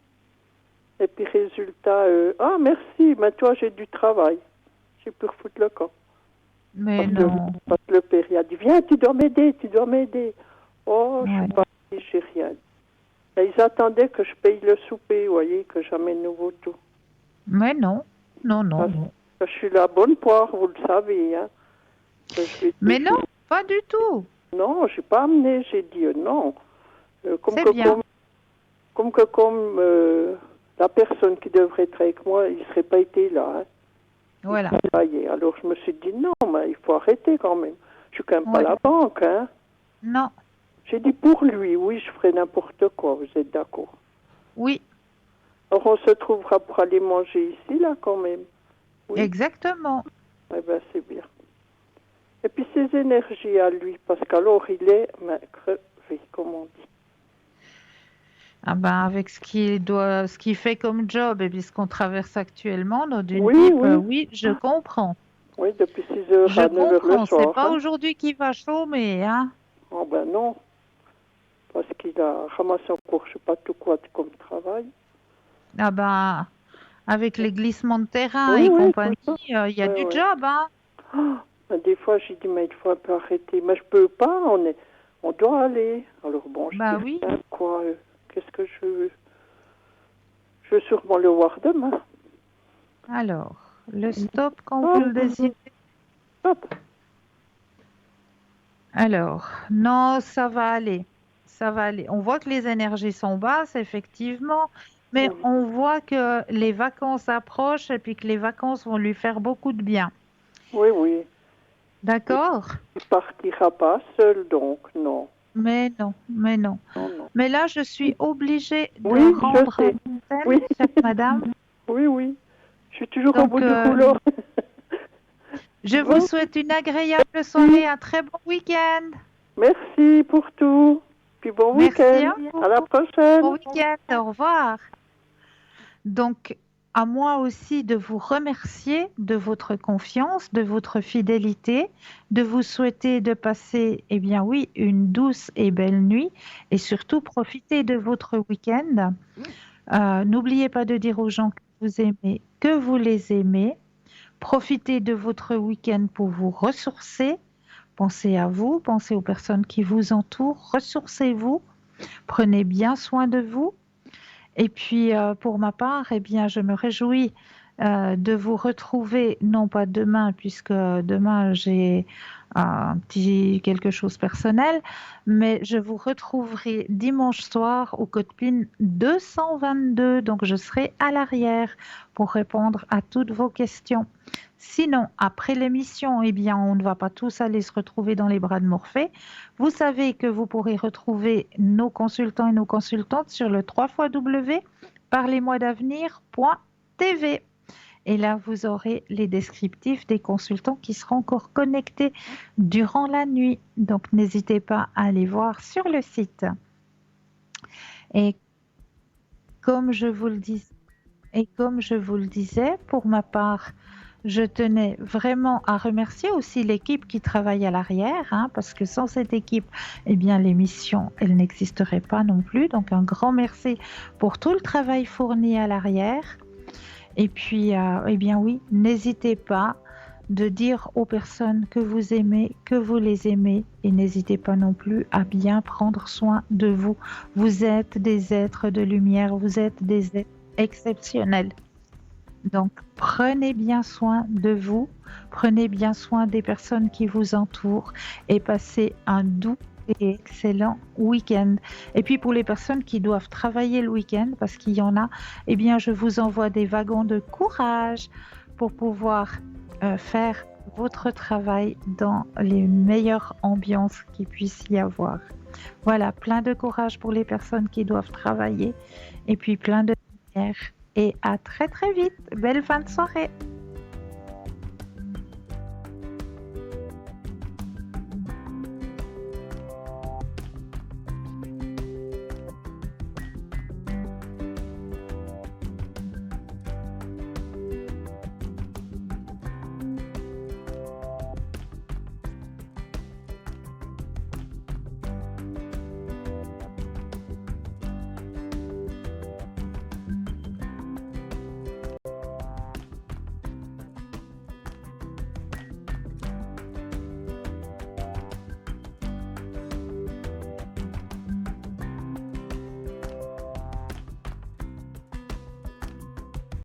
Et puis résultat, ah merci, mais toi j'ai du travail. J'ai pu refoutre le camp. Mais Parce non. Parce que le père il a dit, viens, tu dois m'aider, tu dois m'aider. Oh, je Ouais. suis pas j'ai rien dit. Et ils attendaient que je paye le souper, vous voyez, que j'amène nouveau tout. Mais non. Non, non, Parce non. que je suis la bonne poire, vous le savez. Hein. Que je lui ai Mais dit, non, pas du tout. non, j'ai pas amené, j'ai dit non. Comme C'est que bien. comme la personne qui devrait être avec moi, il serait pas été là. Hein. Voilà. Ça y est. Alors je me suis dit non, mais il faut arrêter quand même. Je suis quand même pas Ouais. la banque, hein. Non. J'ai dit pour lui, oui, je ferai n'importe quoi, vous êtes d'accord. Oui, Alors on se trouvera pour aller manger ici, là, quand même. Oui. exactement. Eh ben c'est bien. Et puis ses énergies à lui, parce qu'alors il est crevé, comme on dit. Ah ben, avec ce qu'il fait comme job et puis ce qu'on traverse actuellement, dans une Oui, pipe, oui. oui, je comprends. Oui, depuis 6h Je à 9h comprends. le C'est soir. pas hein. aujourd'hui qu'il va chômer, hein. Oh ben non, parce qu'il a ramassé encore, je sais pas tout quoi comme travail. Ah ben, avec les glissements de terrain Oui, et oui, compagnie, tout il y a Ouais, du ouais. job, hein. Ben, des fois, j'ai dit, mais il faut un peu arrêter. Mais je peux pas, on doit aller. Alors bon, je Bah dis, oui. ben, quoi, qu'est-ce que je veux? Je veux sûrement le voir demain. Alors, le stop quand Oh. vous le désirez. Hop. Alors, non, ça va aller. Ça va aller. On voit que les énergies sont basses, effectivement, mais Oui. on voit que les vacances approchent et puis que les vacances vont lui faire beaucoup de bien. Oui, oui. D'accord? Il partira pas seul, donc non. Mais non, mais non. Non, non. Mais là, je suis obligée de Oui, je rendre sais. l'antenne, Oui. chère madame. Oui, oui. Je suis toujours au Donc, bout du rouleau. Je Bon. vous souhaite une agréable soirée, un très bon week-end. Merci pour tout. Puis bon Merci week-end. à vous. À la prochaine. Bon week-end, au revoir. Donc, à moi aussi de vous remercier de votre confiance, de votre fidélité, de vous souhaiter de passer, eh bien oui, une douce et belle nuit et surtout profiter de votre week-end. N'oubliez pas de dire aux gens que vous aimez, que vous les aimez. Profitez de votre week-end pour vous ressourcer. Pensez à vous, pensez aux personnes qui vous entourent, ressourcez-vous, prenez bien soin de vous. Et puis, pour ma part, eh bien, je me réjouis de vous retrouver, non pas demain, puisque demain j'ai un petit quelque chose personnel, mais je vous retrouverai dimanche soir au Code PIN 222, donc je serai à l'arrière pour répondre à toutes vos questions. Sinon, après l'émission, eh bien, on ne va pas tous aller se retrouver dans les bras de Morphée. Vous savez que vous pourrez retrouver nos consultants et nos consultantes sur le www.parlez-moi-d'avenir.tv. Et là, vous aurez les descriptifs des consultants qui seront encore connectés durant la nuit. Donc, n'hésitez pas à aller voir sur le site. Et comme je vous le disais, pour ma part, je tenais vraiment à remercier aussi l'équipe qui travaille à l'arrière, hein, parce que sans cette équipe, eh bien, l'émission, elle n'existerait pas non plus. Donc, un grand merci pour tout le travail fourni à l'arrière. Et puis, eh bien oui, n'hésitez pas de dire aux personnes que vous aimez, que vous les aimez, et n'hésitez pas non plus à bien prendre soin de vous. Vous êtes des êtres de lumière, vous êtes des êtres exceptionnel. Donc, prenez bien soin de vous, prenez bien soin des personnes qui vous entourent et passez un doux et excellent week-end. Et puis pour les personnes qui doivent travailler le week-end, parce qu'il y en a, eh bien, je vous envoie des wagons de courage pour pouvoir faire votre travail dans les meilleures ambiances qu'il puisse y avoir. Voilà, plein de courage pour les personnes qui doivent travailler et puis plein de lumière. Et à très très vite. Belle fin de soirée.